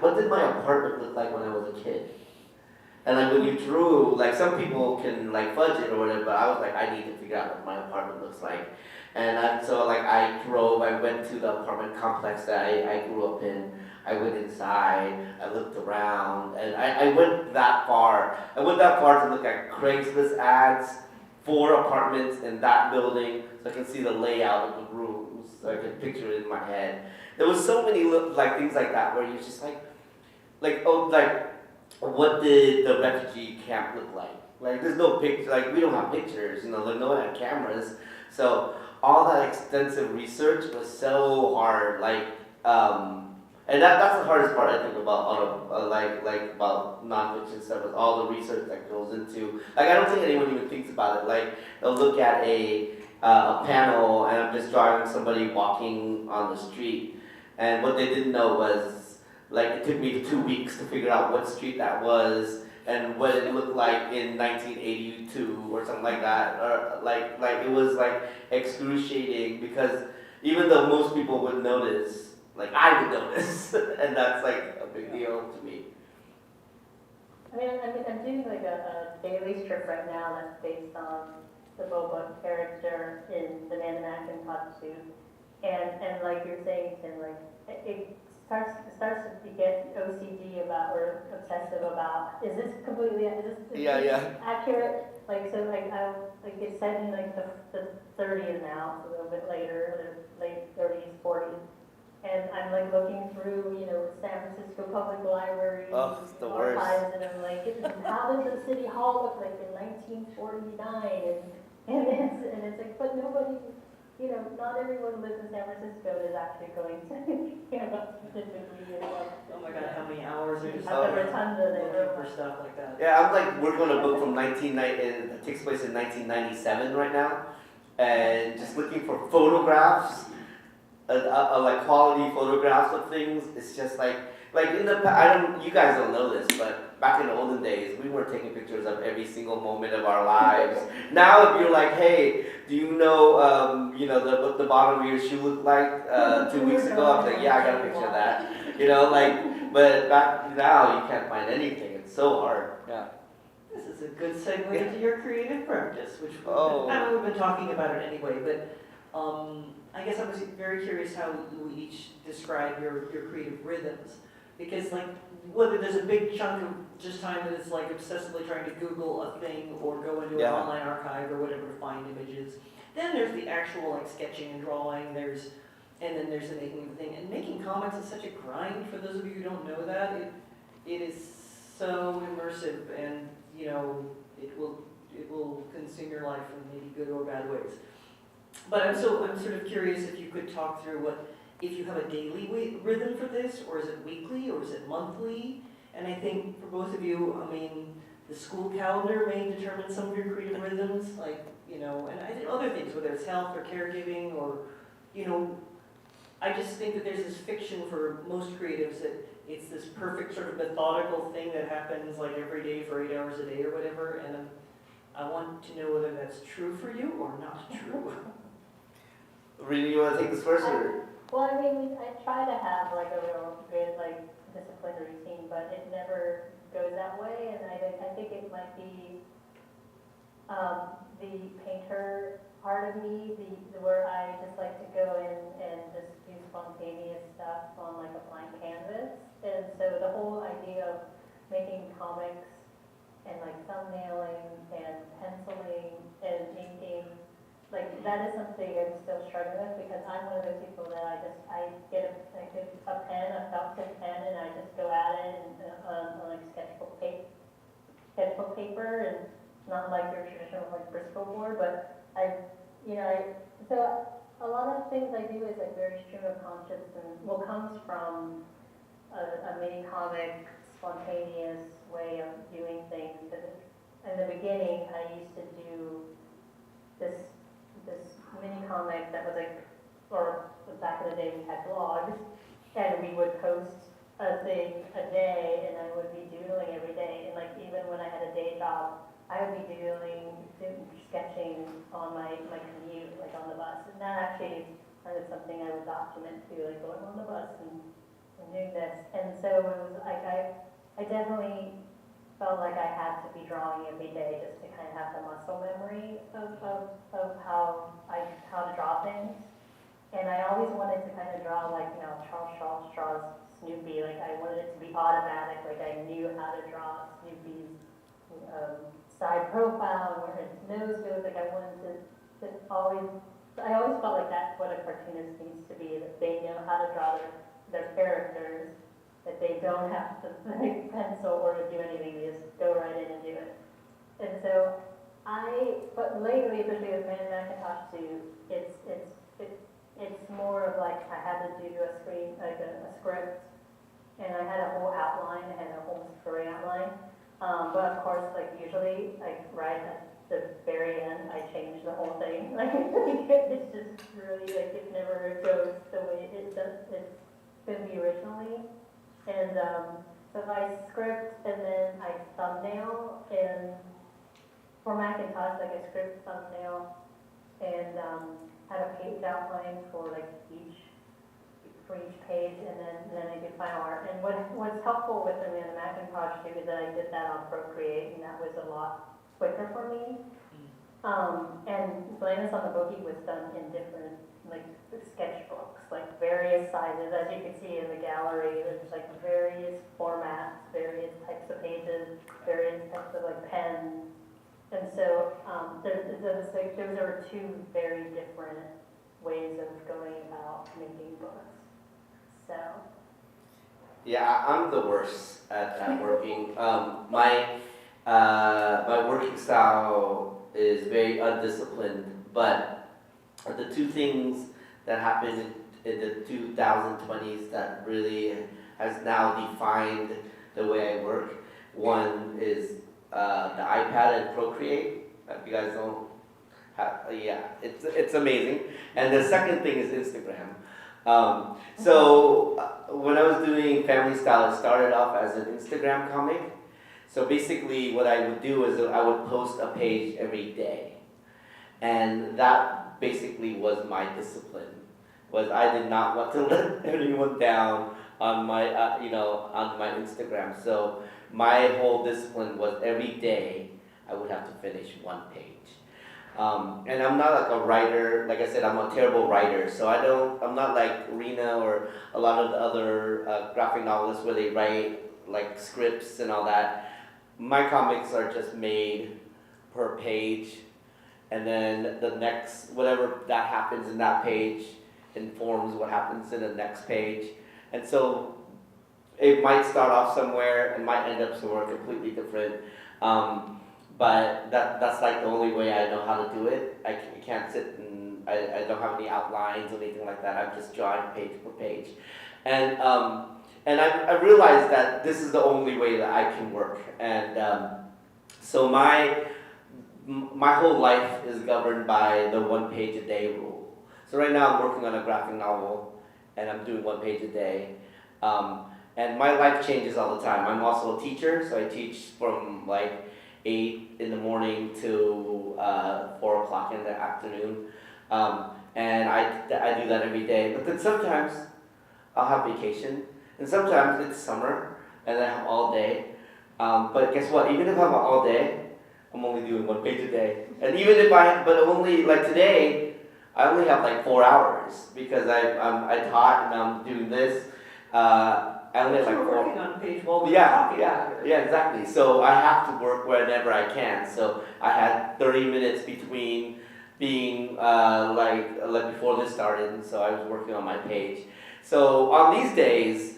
what did my apartment look like when I was a kid? And like when you drew, like some people can like fudge it or whatever, but I was like, I need to figure out what my apartment looks like. And so like I went to the apartment complex that I grew up in. I went inside, I looked around, and I went that far. I went that far to look at Craigslist ads for apartments in that building, so I can see the layout of the rooms, so I can picture it in my head. There was so many like things like that where you're just like what did the refugee camp look like? Like there's no picture, like we don't have pictures, you know, like no one had cameras. So all that extensive research was so hard, like And that's the hardest part I think about like about nonfiction stuff is all the research that goes into. Like I don't think anyone even thinks about it. Like they'll look at a panel and I'm just drawing somebody walking on the street, and what they didn't know was like it took me 2 weeks to figure out what street that was and what it looked like in 1982 or something like that, or like it was like excruciating because even though most people would notice, like I would notice, and that's like a big deal to me. I mean, I'm doing like a daily strip right now that's based on the Boba character in the man in McIntosh Suit, and like you're saying, Tim, like it starts to get OCD about or obsessive about is this accurate? Like so, like it's set in like the 30s now, so a little bit later, the late 30s, 40s. And I'm like looking through, San Francisco Public Library The worst. archives, and I'm like, how does the city hall look like in 1949? And it's like, but nobody, not everyone who lives in San Francisco is actually going to, specifically, Oh my God, how many hours are just at the rotunda there. looking for stuff like that? Yeah, I'm like working on a book from 1990. It takes place in 1997 right now, and just looking for photographs. Like quality photographs of things. It's just like in the you guys don't know this, but back in the olden days, we weren't taking pictures of every single moment of our lives. Now, if you're like, hey, do you know, what the bottom of your shoe looked like 2 weeks ago? I'm like, yeah, I got a picture of that. But back now, you can't find anything. It's so hard. Yeah. This is a good segue into your creative practice, which Oh. I know we've been talking about it anyway, but I guess I was very curious how you each describe your creative rhythms. Because like, whether there's a big chunk of just time that is like obsessively trying to Google a thing or go into an online archive or whatever to find images. Then there's the actual like sketching and drawing, and then there's the making of the thing. And making comics is such a grind, for those of you who don't know that. It is so immersive, and it will consume your life in maybe good or bad ways. But I'm sort of curious if you could talk through if you have a daily rhythm for this, or is it weekly, or is it monthly? And I think for both of you, I mean, the school calendar may determine some of your creative rhythms, and I think other things, whether it's health or caregiving, or, I just think that there's this fiction for most creatives that it's this perfect sort of methodical thing that happens like every day for 8 hours a day or whatever, and I want to know whether that's true for you or not true. Rina, you want to take this first? Or? Well, I mean, I try to have like a real good disciplined routine, but it never goes that way, and I think it might be the painter part of me, where I just like to go in and just do spontaneous stuff on like a blank canvas, and so the whole idea of making comics and like thumbnailing and penciling and inking. Like, that is something I'm still struggling with, because I'm one of those people that I get a pen, a felt tip pen, and I just go at it and, on like sketchbook paper, and not like your traditional like Bristol board, but so a lot of things I do is like very stream of conscious, and comes from a mini comic, spontaneous way of doing things. Because in the beginning, I used to do this mini comic that was like, or back in the day we had blogs, and we would post a thing a day, and I would be doodling every day, and like even when I had a day job, I would be sketching on my commute, like on the bus, and that actually is something I would document too, like going on the bus and doing this, and so it was like I definitely felt like I had to be drawing every day just to kind of have the muscle memory of how to draw things. And I always wanted to kind of draw like, Charles Schulz draws Snoopy, like I wanted it to be automatic, like I knew how to draw Snoopy's side profile and where his nose goes, like I wanted to I always felt like that's what a cartoonist needs to be, that they know how to draw their characters, that they don't have to like pencil or to do anything, they just go right in and do it. And so but lately, especially with Man in McIntosh Suit, it's more of like I had to do a script and I had a whole outline, I had a whole story outline. But of course, like usually, like right at the very end, I change the whole thing. Like it's just really like it never goes the way it's going to be originally. And so I script and then I thumbnail, and for McIntosh, like a script thumbnail, and have a page outline for like each page, and then I do final art. And what's helpful with the McIntosh too is that I did that on Procreate, and that was a lot quicker for me. And Blameless on the Boogie was done in different like sketchbooks, like various sizes, as you can see in the gallery. There's like various formats, various types of pages, various types of like pens. And so those are two very different ways of going about making books. So. Yeah, I'm the worst at working. My working style is very undisciplined, but the two things that happened in the 2020s that really has now defined the way I work. One is the iPad and Procreate. If you guys don't have, yeah, it's amazing. And the second thing is Instagram. When I was doing Family Style, it started off as an Instagram comic. So basically what I would do is I would post a page every day. And that basically was my discipline. Was I did not want to let anyone down on my, on my Instagram. So my whole discipline was every day I would have to finish one page. And I'm not like a writer. Like I said, I'm a terrible writer. So I'm not like Rina or a lot of the other graphic novelists where they write like scripts and all that. My comics are just made per page, and then the next, whatever that happens in that page informs what happens in the next page. And so it might start off somewhere and might end up somewhere completely different. But that's like the only way I know how to do it. I can't sit and I don't have any outlines or anything like that. I'm just drawing page per page. And I realized that this is the only way that I can work. And so my whole life is governed by the 1 page a day rule. So right now I'm working on a graphic novel and I'm doing 1 page a day. And my life changes all the time. I'm also a teacher, so I teach from like 8 in the morning to 4 o'clock in the afternoon. And I do that every day. But then sometimes I'll have vacation. And sometimes it's summer and I have all day. But guess what? Even if I have all day, I'm only doing 1 page a day. And even if but only like today, I only have like 4 hours because I taught and I'm doing this. I only have like 4. Working on a page while we're talking. Yeah, exactly. So I have to work whenever I can. So I had 30 minutes between being like before this started, and so I was working on my page. So on these days,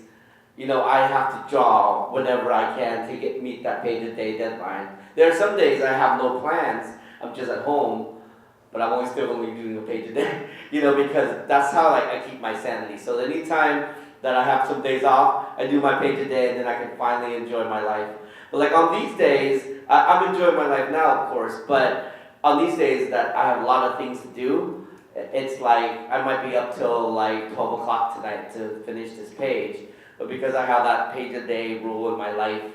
I have to draw whenever I can to meet that page a day deadline. There are some days I have no plans. I'm just at home, but I'm only doing a page a day. Because that's how I keep my sanity. So anytime that I have some days off, I do my page a day, and then I can finally enjoy my life. But like on these days, I'm enjoying my life now, of course, but on these days that I have a lot of things to do, it's like I might be up till like 12 o'clock tonight to finish this page. But because I have that page a day rule in my life,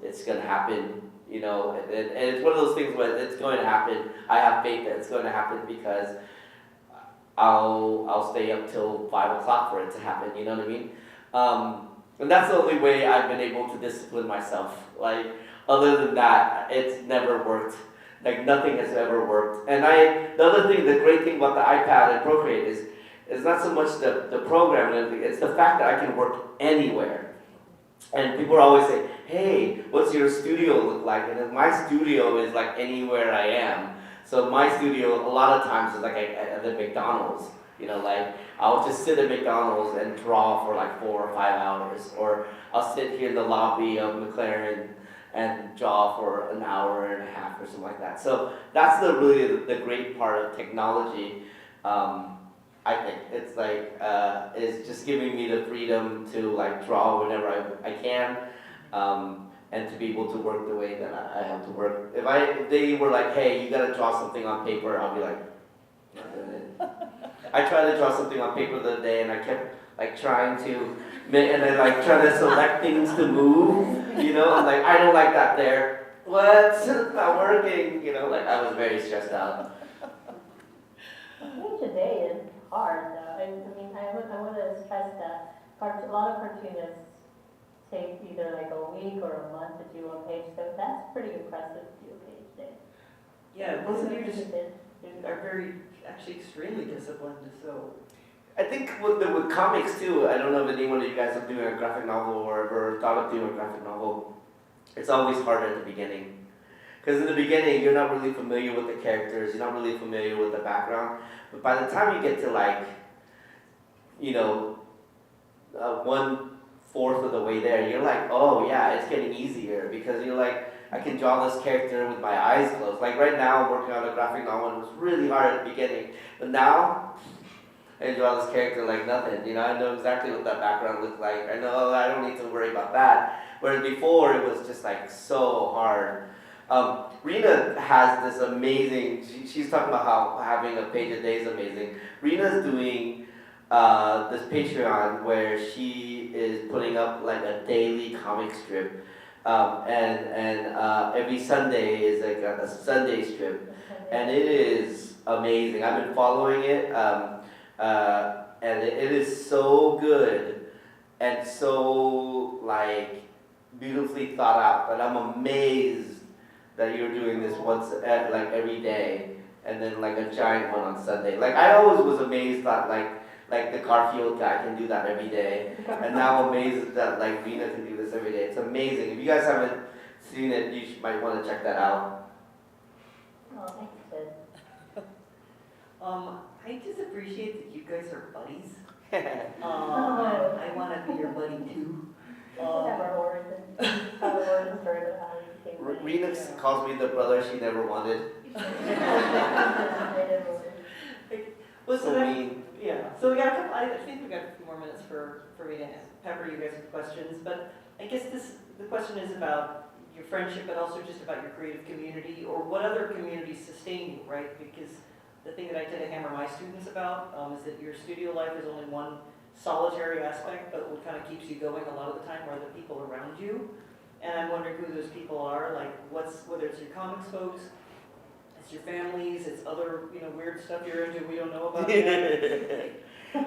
it's going to happen, and it's one of those things where it's going to happen. I have faith that it's going to happen because I'll stay up till 5 o'clock for it to happen, you know what I mean? And that's the only way I've been able to discipline myself. Like, other than that, it's never worked. Like, nothing has ever worked. And the great thing about the iPad and Procreate is not so much the program and everything, it's the fact that I can work anywhere. And people always say, hey, what's your studio look like? And my studio is like anywhere I am. So my studio, a lot of times, is like at the McDonald's. I'll just sit at McDonald's and draw for like 4 or 5 hours. Or I'll sit here in the lobby of McLaren and draw for an hour and a half or something like that. So that's really the great part of technology. I think it's like it's just giving me the freedom to like draw whenever I can, and to be able to work the way that I have to work. If they were like, hey, you gotta draw something on paper, I'll be like, not doing it. I tried to draw something on paper the other day, and I kept like trying to, and then like trying to select things to move. You know, I'm like, I don't like that there. What? It's not working. You know, like I was very stressed out. I think today is hard though. I mean, I want to stress that a lot of cartoonists take either like a week or a month to do one page, so that's pretty impressive to do a page a day. Yeah, both of you It's just been- are very, actually extremely disciplined, so. I think with comics too, I don't know if anyone of you guys are doing a graphic novel or ever thought of doing a graphic novel. It's always harder at the beginning. Because in the beginning, you're not really familiar with the characters, you're not really familiar with the background. But by the time you get to like, you know, 1/4 of the way there, you're like, oh yeah, it's getting easier. Because you're like, I can draw this character with my eyes closed. Like right now, I'm working on a graphic novel, and it was really hard at the beginning. But now, I draw this character like nothing. You know, I know exactly what that background looks like. I know I don't need to worry about that. Whereas before, it was just like so hard. Rina has this amazing, she's talking about how having a page a day is amazing. Rina's doing this Patreon where she is putting up like a daily comic strip. And every Sunday is like a Sunday strip. And it is amazing. I've been following it, and it is so good and so like beautifully thought out. And I'm amazed that you're doing this once like every day, and then like a giant one on Sunday. Like I always was amazed that like the Garfield guy can do that every day, and now I'm amazed that like Rina can do this every day. It's amazing. If you guys haven't seen it, you might want to check that out. Oh, thanks, Sid. I just appreciate that you guys are buddies. Oh. I want to be your buddy too. We should have our origin, how the origin story of how we became buddies. Rina calls me the brother she never wanted. Well, So that- mean. Yeah, so we got a couple, I think we got a few more minutes for me to pepper you guys with questions, but I guess the question is about your friendship, but also just about your creative community, or what other communities sustain you, right? Because the thing that I tend to hammer my students about is that your studio life is only one solitary aspect, but what kind of keeps you going a lot of the time are the people around you. And I'm wondering who those people are, like whether it's your comics folks, it's your families, it's other, weird stuff you're into we don't know about yet.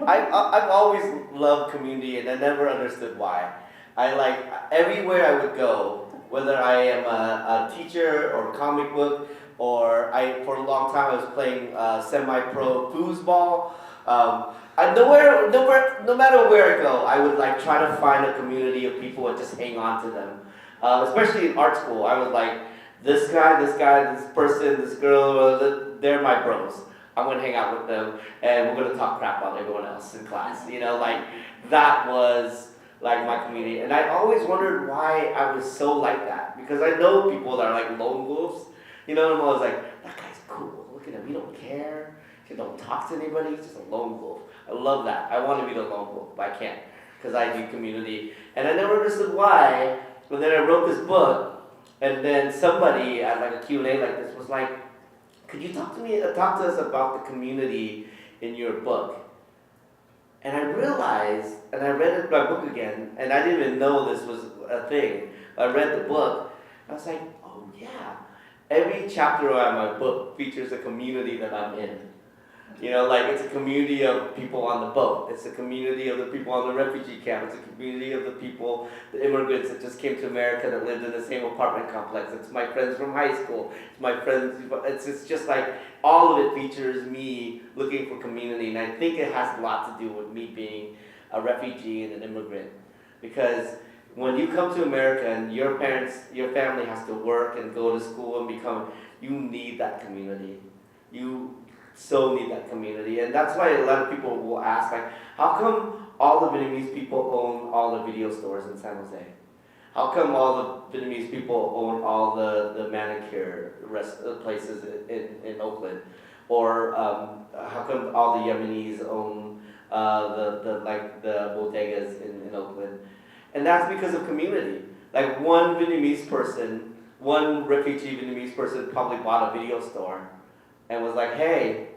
I've always loved community, and I never understood why. I like everywhere I would go, whether I am a teacher or comic book, or for a long time I was playing semi-pro foosball. No matter where I go, I would like try to find a community of people and just hang on to them. Especially in art school, I was like, this guy, this person, this girl, they're my bros. I'm gonna hang out with them, and we're gonna talk crap about everyone else in class. Like that was like my community, and I always wondered why I was so like that, because I know people that are like lone wolves. And I'm always like, that guy's cool. Look at him. He don't care. He don't talk to anybody. He's just a lone wolf. I love that. I want to be the lone wolf, but I can't, because I do community, and I never understood why. But then I wrote this book, and then somebody at like a Q&A like this was like, could you talk to us about the community in your book? And I realized, and I read my book again, and I didn't even know this was a thing. I read the book, I was like, oh yeah. Every chapter of my book features a community that I'm in. Like it's a community of people on the boat. It's a community of the people on the refugee camp. It's a community of the people, the immigrants that just came to America that lived in the same apartment complex. It's my friends from high school. It's my friends. It's just like all of it features me looking for community. And I think it has a lot to do with me being a refugee and an immigrant. Because when you come to America and your family has to work and go to school and you need that community. You so need that community. And that's why a lot of people will ask, like, how come all the Vietnamese people own all the video stores in San Jose? How come all the Vietnamese people own all the manicure places in Oakland? or how come all the Yemenis own the bodegas in Oakland? And that's because of community. Like one Vietnamese person, one refugee Vietnamese person probably bought a video store and was like, hey,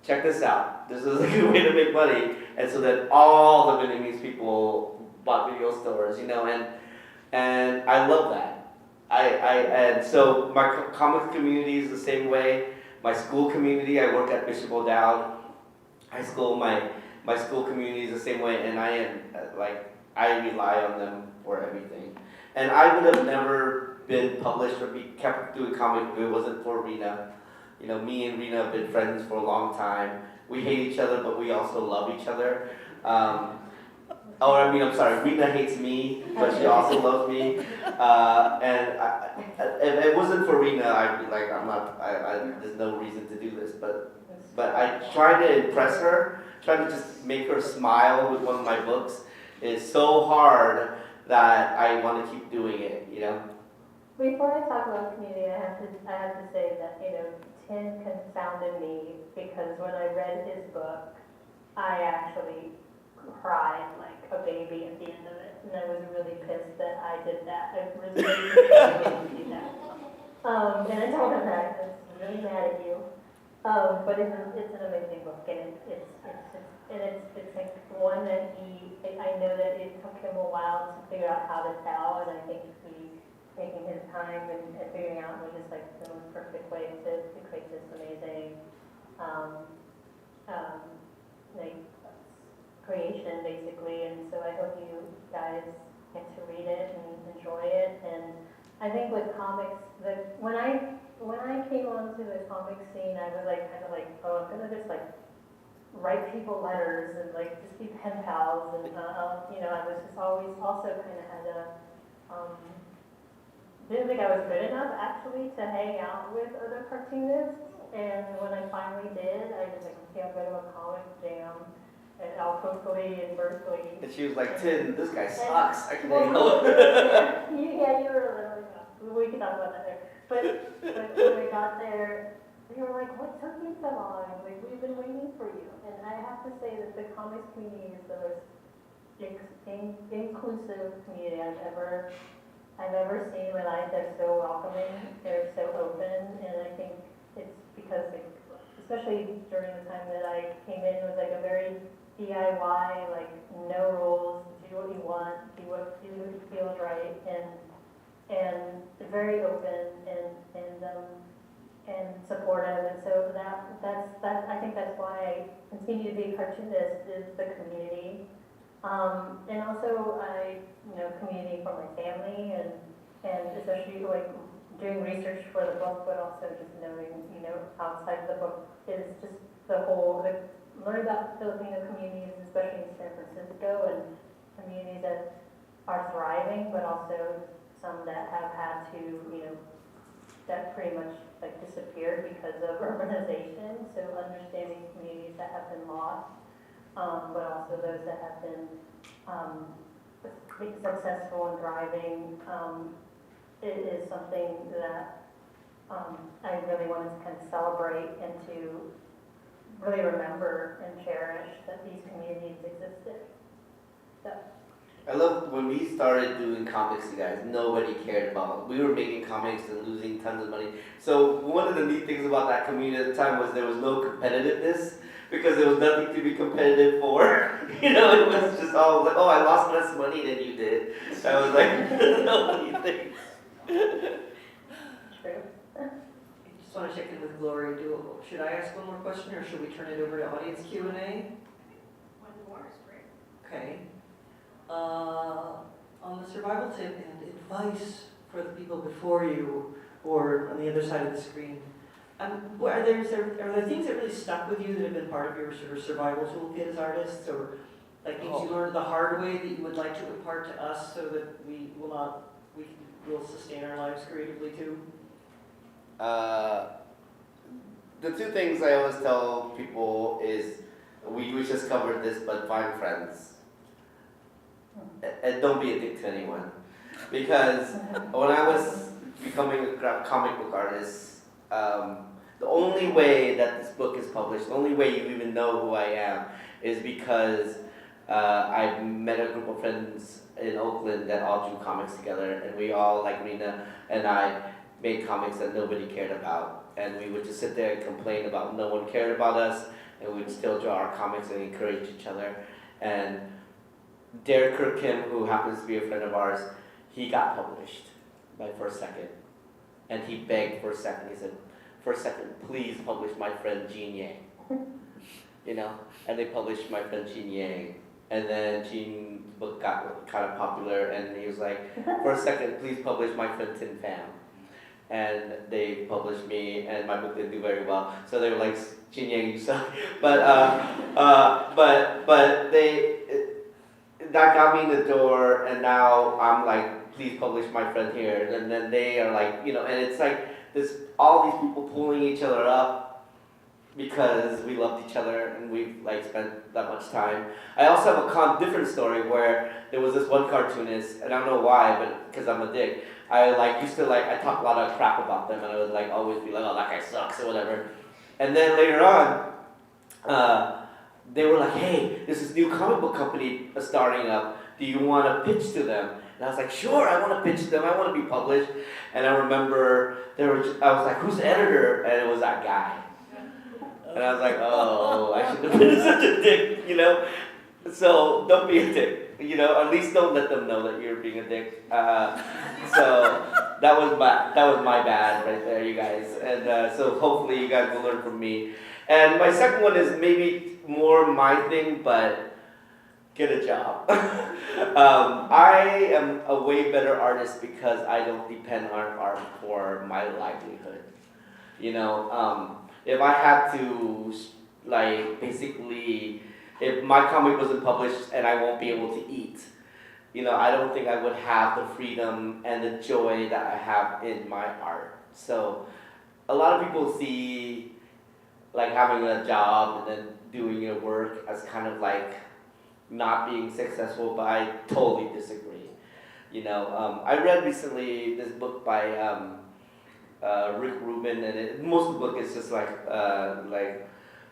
check this out. This is a good way to make money. And so then all the Vietnamese people bought video stores, and I love that. And so my comics community is the same way. My school community, I work at Bishop O'Dowd High School. My school community is the same way, and I rely on them for everything. And I would have never been published or kept doing comic if it wasn't for Rina. Me and Rina have been friends for a long time. We hate each other, but we also love each other. I'm sorry, Rina hates me, but she also loves me. If it wasn't for Rina, I'd be like, there's no reason to do this. But I try to impress her, try to just make her smile with one of my books is so hard that I want to keep doing it, Before I talk about community, I have to say that, Thien confounded me because when I read his book, I actually cried like a baby at the end of it, and I was really pissed that I did that. I was really pissed to do that. And I told him that, I was really mad at you. But it's an amazing book, and it's like one that I know that it took him a while to figure out how to tell, and I think taking his time and figuring out was just like the most perfect way to create this amazing creation, basically. And so I hope you guys get to read it and enjoy it. And I think with comics, when I came onto the comic scene, I was like kind of like, oh, I'm gonna just like write people letters and like just be pen pals, and I was just always also kind of had a didn't think I was good enough actually to hang out with other cartoonists. And when I finally did, I was like, okay, I'll go to a comic jam at Alcocoli in Berkeley. And she was like, Thien, this guy sucks. I can hang Well, out. yeah, you were a little, we can talk about that there. But when I got there, they were like, what took you so long? Like, we've been waiting for you. And I have to say that the comics community is the most inclusive community I've ever seen in my life. They're so welcoming, they're so open, and I think it's because, especially during the time that I came in, it was like a very DIY, like no rules, do what you want, do what feels right, and very open and supportive. And so that's I think that's why I continue to be a cartoonist, is the community. And also community for my family, and especially like doing research for the book, but also just knowing, outside the book is just learning about Filipino communities, especially in San Francisco, and communities that are thriving, but also some that have had to, that pretty much like disappeared because of urbanization. So understanding communities that have been lost, but also those that have been successful and thriving, it is something that I really wanted to kind of celebrate and to really remember and cherish that these communities existed. So. I love when we started doing comics, you guys, nobody cared about. We were making comics and losing tons of money. So one of the neat things about that community at the time was there was no competitiveness, because there was nothing to be competitive for. It was just all like, oh, I lost less money than you did. I was like, nobody thinks. True. I just want to check in with Glory. Should I ask one more question, or should we turn it over to audience Q&A? One more is great. Okay. On the survival tip and advice for the people before you, or on the other side of the screen, are there things that really stuck with you that have been part of your sort of survival toolkit as artists, or like things you learned the hard way that you would like to impart to us so that we will sustain our lives creatively too? The two things I always tell people is, we just covered this, but find friends. And don't be a dick to anyone. Because when I was becoming a comic book artist, The only way that this book is published, the only way you even know who I am, is because I met a group of friends in Oakland that all drew comics together, and we all, like Rina and I, made comics that nobody cared about. And we would just sit there and complain about no one cared about us, and we'd still draw our comics and encourage each other. And Jenifer Kim, who happens to be a friend of ours, he got published by First Second. And he begged First Second, he said, First Second, please publish my friend Jean Yang. You know, and they published my friend Jean Yang. And then Jean's book got kind of popular, and he was like, First Second, please publish my friend Thien Pham. And they published me, and my book didn't do very well. So they were like, Jean Yang, you suck. But that got me in the door, and now I'm like, please publish my friend here. And then they are like, you know, and it's like this, all these people pulling each other up because we loved each other and we've like spent that much time. I also have a different story where there was this one cartoonist, and I don't know why, but because I'm a dick, I used to I talk a lot of crap about them, and I would always be like, oh, that guy sucks or whatever. And then later on, they were like, hey, there's this new comic book company starting up. Do you want to pitch to them? And I was like, sure, I want to pitch to them. I want to be published. And I remember I was like, who's the editor? And it was that guy. And I was like, oh, I shouldn't have been such a dick, you know? So don't be a dick, you know? At least don't let them know that you're being a dick. So that was my bad right there, you guys. And so hopefully you guys will learn from me. And my second one is maybe more my thing, but get a job. I am a way better artist because I don't depend on art for my livelihood. You know, if I had to, basically, if my comic wasn't published and I won't be able to eat, you know, I don't think I would have the freedom and the joy that I have in my art. So, a lot of people see, having a job and then doing your work as kind of not being successful, but I totally disagree. You know, I read recently this book by Rick Rubin, and most of the book is just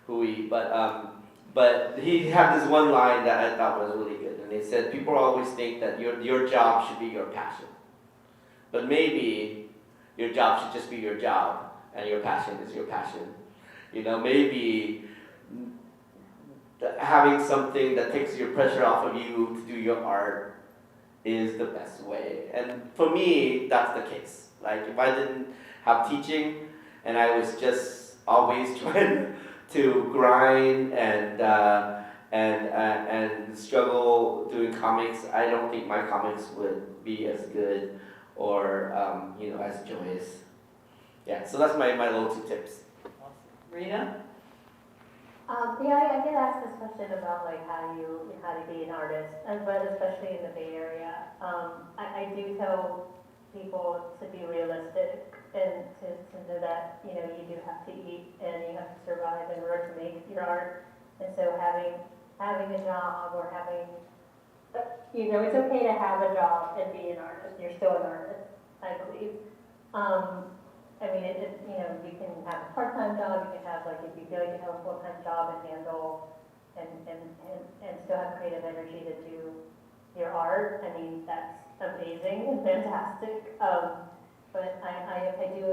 hooey, but he had this one line that I thought was really good, and he said, people always think that your job should be your passion, but maybe your job should just be your job, and your passion is your passion. You know, maybe having something that takes your pressure off of you to do your art is the best way. And for me, that's the case. If I didn't have teaching and I was just always trying to grind and struggle doing comics, I don't think my comics would be as good or as joyous. Yeah, so that's my little 2 tips. Awesome. Rina? I get asked this question about how to be an artist, but especially in the Bay Area. I do tell people to be realistic and to know that you do have to eat and you have to survive in order to make your art. And so having a job or it's okay to have a job and be an artist. You're still an artist, I believe. You can have a part-time job, you can have, if you feel like you have a full-time job and handle and still have creative energy to do your art. I mean, that's amazing and fantastic. But I do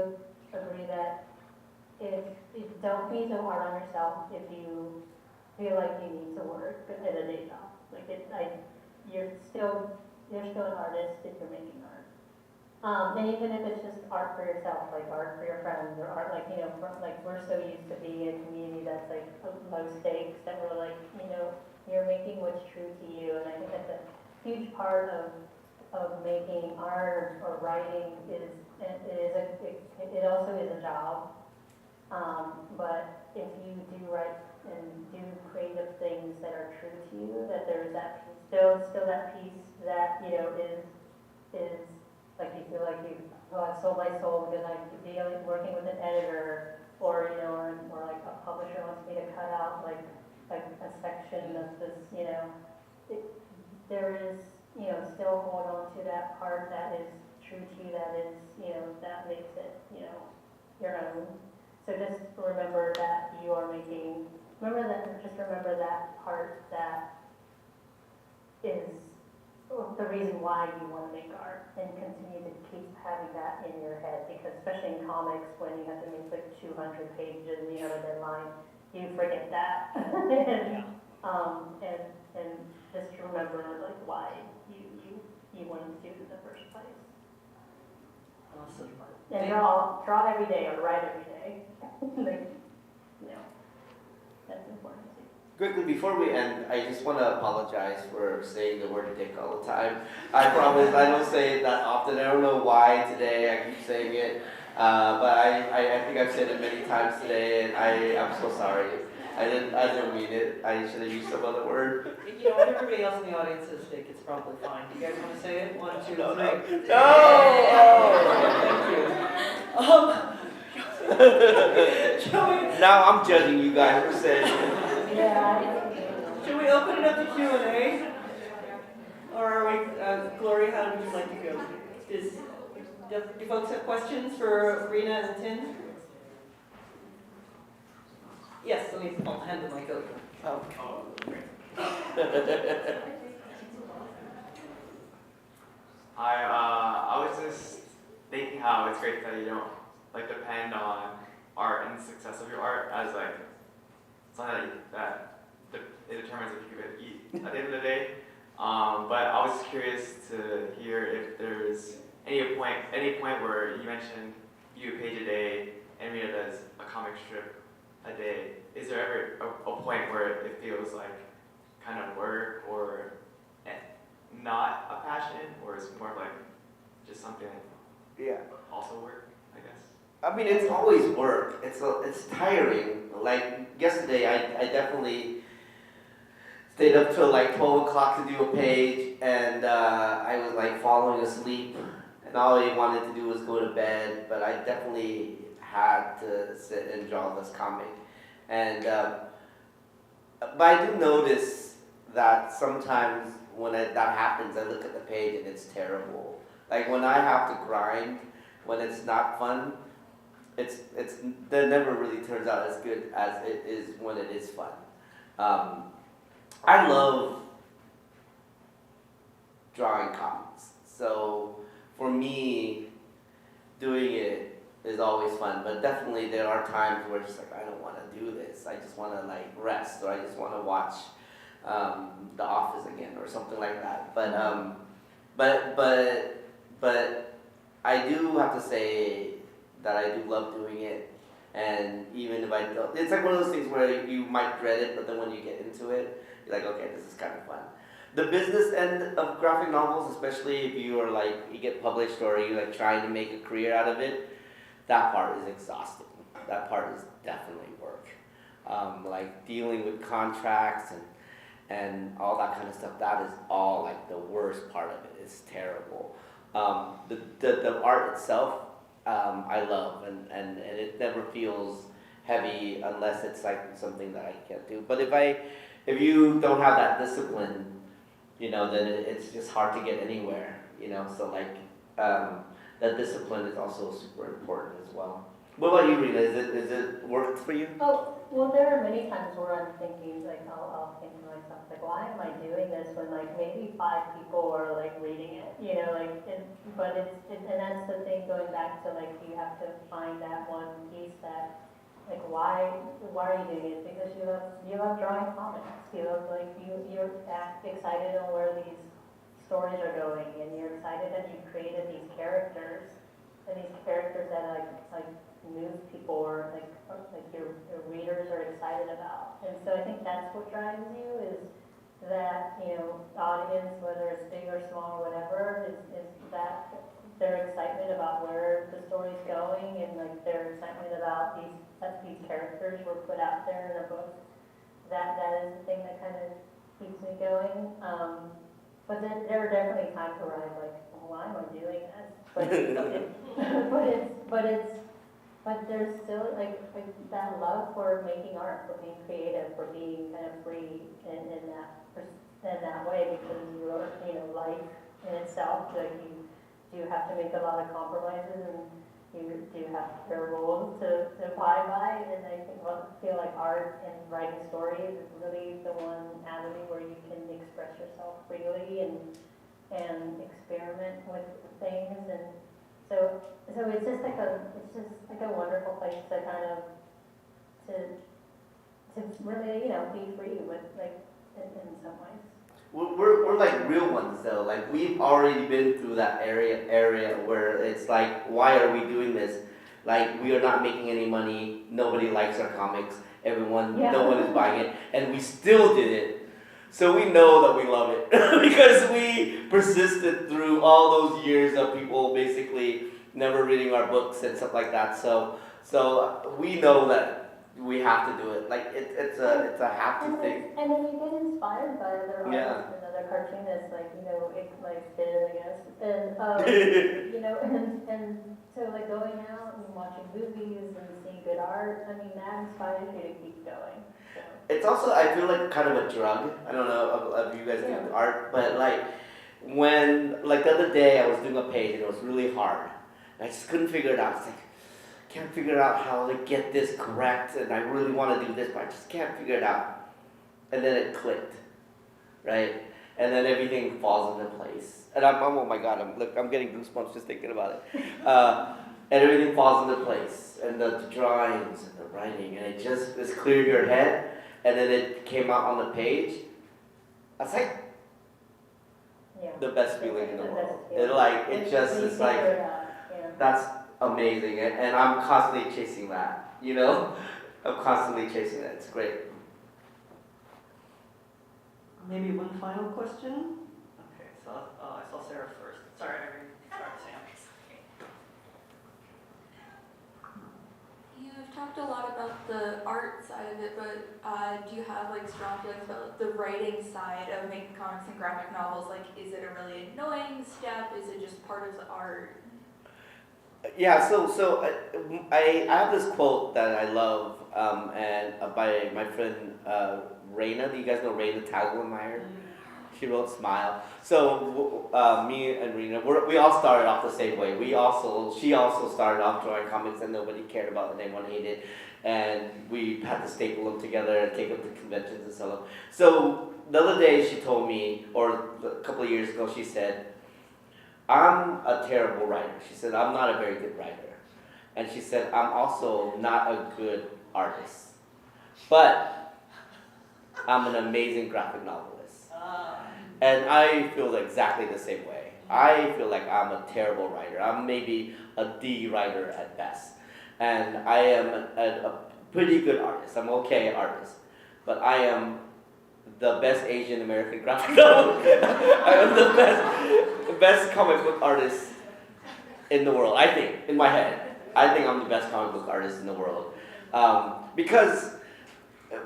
agree that if don't be so hard on yourself if you feel like you need to work at a day job. You're still an artist if you're making art. And even if it's just art for yourself, art for your friends, or art we're so used to being a community that's low stakes, that we're you're making what's true to you. And I think that's a huge part of making art or writing it also is a job. But if you do write and do creative things that are true to you, that there's that piece, still that piece that is you feel like I've sold my soul because I'm working with an editor, or a publisher wants me to cut out a section of this, there is, still hold on to that part that is true to you, that is, that makes it, your own. So just remember that you are making, just remember that part that is the reason why you want to make art, and continue to keep having that in your head, because especially in comics, when you have to make like 200 pages and you have a deadline, you forget that. and just remember like why you wanted to do it in the first place. Awesome. And draw every day or write every day. Like, that's important too. Quickly, before we end, I just want to apologize for saying the word dick all the time. I promise I don't say it that often. I don't know why today I keep saying it, but I think I've said it many times today, and I'm so sorry. I didn't mean it. I should have used some other word. You know, when everybody else in the audience says dick, it's probably fine. You guys want to say it? 1, 2, 3. No. Thank you. Now I'm judging you guys for saying it. Yeah. Should we open it up to Q&A? Or are we, Gloria, how would you like to go? Do folks have questions for Rina and Thien? Yes, let me hand the mic over. Oh. Hi, I was just thinking how it's great that you don't depend on art and the success of your art as something that it determines if you could eat at the end of the day. But I was curious to hear if there's any point where you mentioned you a page a day and Rina does a comic strip a day. Is there ever a point where it feels like kind of work or not a passion, or is it more like just something also work, I guess? I mean, it's always work. It's tiring. Like yesterday, I definitely stayed up till like 12 o'clock to do a page, and I was like falling asleep, and all I wanted to do was go to bed. But I definitely had to sit and draw this comic, and but I do notice that sometimes when that happens, I look at the page and it's terrible. Like when I have to grind, when it's not fun, that never really turns out as good as it is when it is fun. I love drawing comics, so for me, doing it is always fun. But definitely there are times where it's just like I don't want to do this. I just want to like rest, or I just want to watch The Office again, or something like that. But I do have to say that I do love doing it, and even if I don't, it's like one of those things where you might dread it, but then when you get into it, you're like, okay, this is kind of fun. The business end of graphic novels, especially if you are like, you get published or you're like trying to make a career out of it, that part is exhausting. That part is definitely work. Like dealing with contracts and all that kind of stuff, that is all like the worst part of it. It's terrible. The art itself, I love, and it never feels heavy unless it's like something that I can't do. But if you don't have that discipline, then it's just hard to get anywhere, so like that discipline is also super important as well. What about you, Rina? Is it worked for you? Oh, well, there are many times where I'm thinking, like, I'll think to myself, like, why am I doing this when, like, maybe 5 people are, like, reading it, but and that's the thing, going back to, like, you have to find that one piece that, like, why are you doing it? Because you love drawing comics. You love, like, you're excited on where these stories are going, and you're excited that you created these characters, and these characters that, like move people, or like your readers are excited about. And so I think that's what drives you, is that, the audience, whether it's big or small or whatever, is that their excitement about where the story's going, and like their excitement about that these characters were put out there in a book. That is the thing that kind of keeps me going. But then there are definitely times where I'm like, well, why am I doing this? But there's still like that love for making art, for being creative, for being kind of free in that way, because your life in itself, like you do have to make a lot of compromises, and you do have their rules to abide by, and I feel like art and writing stories is really the one avenue where you can express yourself freely and experiment with things, and so it's just like a wonderful place to kind of to really, you know, be free with, like, in some ways. We're like real ones though. Like we've already been through that area where it's like, why are we doing this? Like we are not making any money. Nobody likes our comics. No one is buying it, and we still did it. So we know that we love it because we persisted through all those years of people basically never reading our books and stuff like that. So we know that we have to do it. Like it's a have to thing. And then you get inspired by other artists Yeah. and other cartoonists, like, you know, Did, I guess, and you know, and so like going out and watching movies and seeing good art, I mean, that inspires you to keep going. So. It's also, I feel like kind of a drug. I don't know if you guys do art, but like when, like the other day I was doing a page and it was really hard. And I just couldn't figure it out. It's like, can't figure out how to get this correct, and I really want to do this, but I just can't figure it out. And then it clicked, right? And then everything falls into place. And I'm oh my God, I'm getting goosebumps just thinking about it. And everything falls into place, and the drawings and the writing, and it's cleared your head, and then it came out on the page. That's like the best feeling in the world. It's like, that's amazing, and I'm constantly chasing that, you know? I'm constantly chasing that. It's great. Maybe one final question? Okay, so I saw Sarah first. Sorry, Irene. Sorry, Sam. You've talked a lot about the art side of it, but do you have like strong feelings about the writing side of making comics and graphic novels? Like, is it a really annoying step? Is it just part of the art? Yeah, so I have this quote that I love, and by my friend Rina. Do you guys know Rina Ayuyang? She wrote "Smile." So me and Rina, we all started off the same way. She also started off drawing comics that nobody cared about and everyone hated, and we had to staple them together and take them to conventions and sell them. So the other day she told me, or a couple of years ago, she said, "I'm a terrible writer." She said, "I'm not a very good writer." And she said, "I'm also not a good artist. But I'm an amazing graphic novelist." And I feel exactly the same way. I feel like I'm a terrible writer. I'm maybe a D writer at best. And I am a pretty good artist. I'm okay artist. But I am the best Asian American graphic novel. I am the best comic book artist in the world, I think, in my head. I think I'm the best comic book artist in the world. Because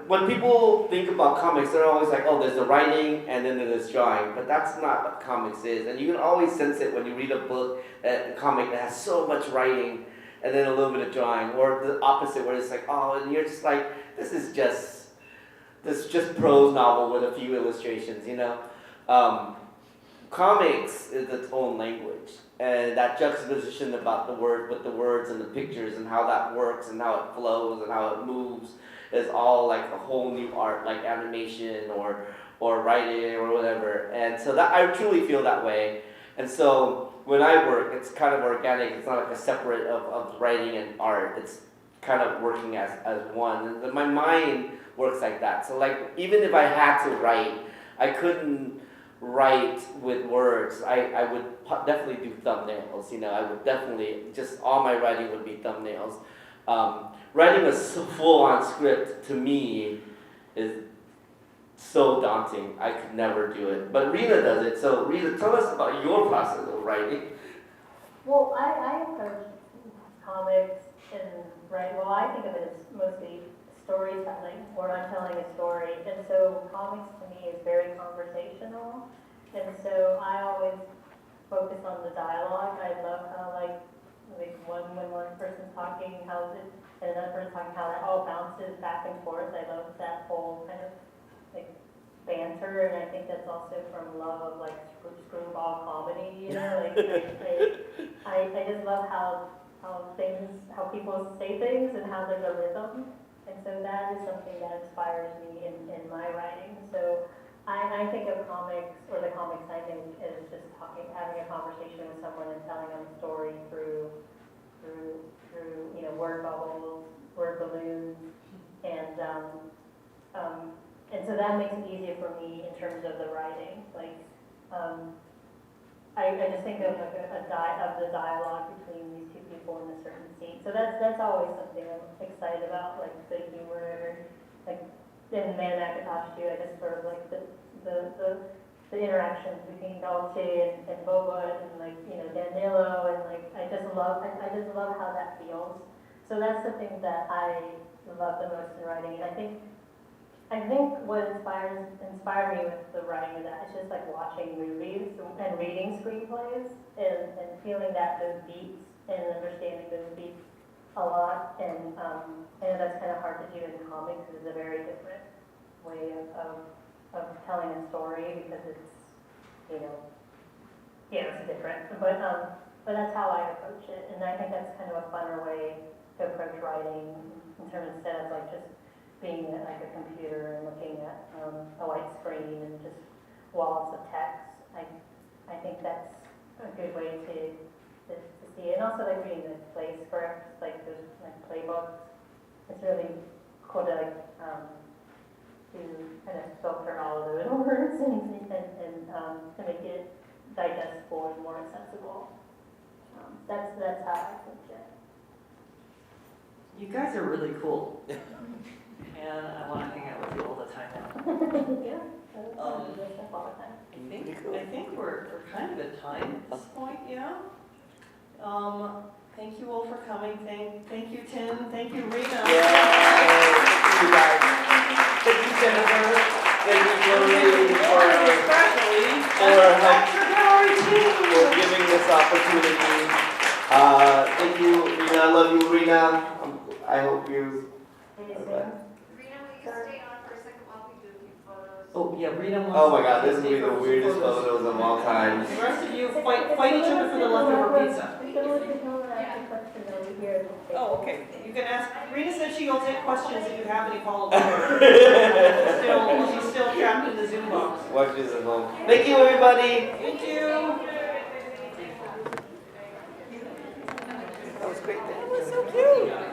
when people think about comics, they're always like, oh, there's the writing and then there's drawing. But that's not what comics is. And you can always sense it when you read a book, a comic that has so much writing and then a little bit of drawing. Or the opposite, where it's like, oh, and you're just like, this is just prose novel with a few illustrations, you know? Comics is its own language. And that juxtaposition about the word with the words and the pictures and how that works and how it flows and how it moves is all like a whole new art, like animation or writing or whatever. And so that I truly feel that way. And so when I work, it's kind of organic. It's not like a separate of writing and art. It's kind of working as one. And my mind works like that. So like even if I had to write, I couldn't write with words. I would definitely do thumbnails. You know, I would definitely all my writing would be thumbnails. Writing a full-on script to me is so daunting. I could never do it. But Rina does it. So Rina, tell us about your process of writing. Well, I approach comics and writing. Well, I think of it as mostly storytelling, where I'm telling a story. And so comics to me is very conversational. And so I always focus on the dialogue. I love how when one person's talking, and another person's talking, how that all bounces back and forth. I love that whole kind of like banter, and I think that's also from love of like screwball comedy, you know. I just love how how people say things and how there's a rhythm. And so that is something that inspires me in my writing. So I think of comics, or the comics I make, as just having a conversation with someone and telling them a story through word bubbles, word balloons, and so that makes it easier for me in terms of the writing. Like, I just think of like the dialogue between these two people in a certain scene. So that's always something I'm excited about, like the humor, like in McIntosh Suit, I just sort of like the interactions between Dulce and Boba and like Danilo, and like I just love how that feels. So that's the thing that I love the most in writing, and I think what inspired me with the writing of that is just like watching movies and reading screenplays and feeling those beats and understanding those beats a lot. And that's kind of hard to do in comics. It's a very different way of telling a story because it's it's different. But that's how I approach it, and I think that's kind of a funner way to approach writing in terms instead of like just being at like a computer and looking at a white screen and just walls of text. I think that's a good way to see it. And also like reading the play scripts, like those like playbooks. It's really cool to like to kind of filter all of those words and to make it digestible and more accessible. That's how I approach it. You guys are really cool. And I want to hang out with you all the time now. Yeah, all the time. I think we're kind of at time at this point, yeah. Thank you all for coming. Thank you, Thien. Thank you, Rina. Thank you guys. Thank you, Jenifer. Thank you, Boogie, Especially for Thacher Gallery for giving this opportunity. Thank you, Rina. I love you, Rina. I hope you. Rina, will you stay on for a second while we do a few photos? Oh, yeah, Rina wants Oh my God, to this will be take the over weirdest photos. photos of all time. The rest of you fight each other for the leftover pizza. Oh, okay. You can ask. Rina said she'll take questions if you have any follow-up. She's still trapped in the Zoom box. Watch this at home. Thank you, everybody. Thank you. That was great. That was so cute.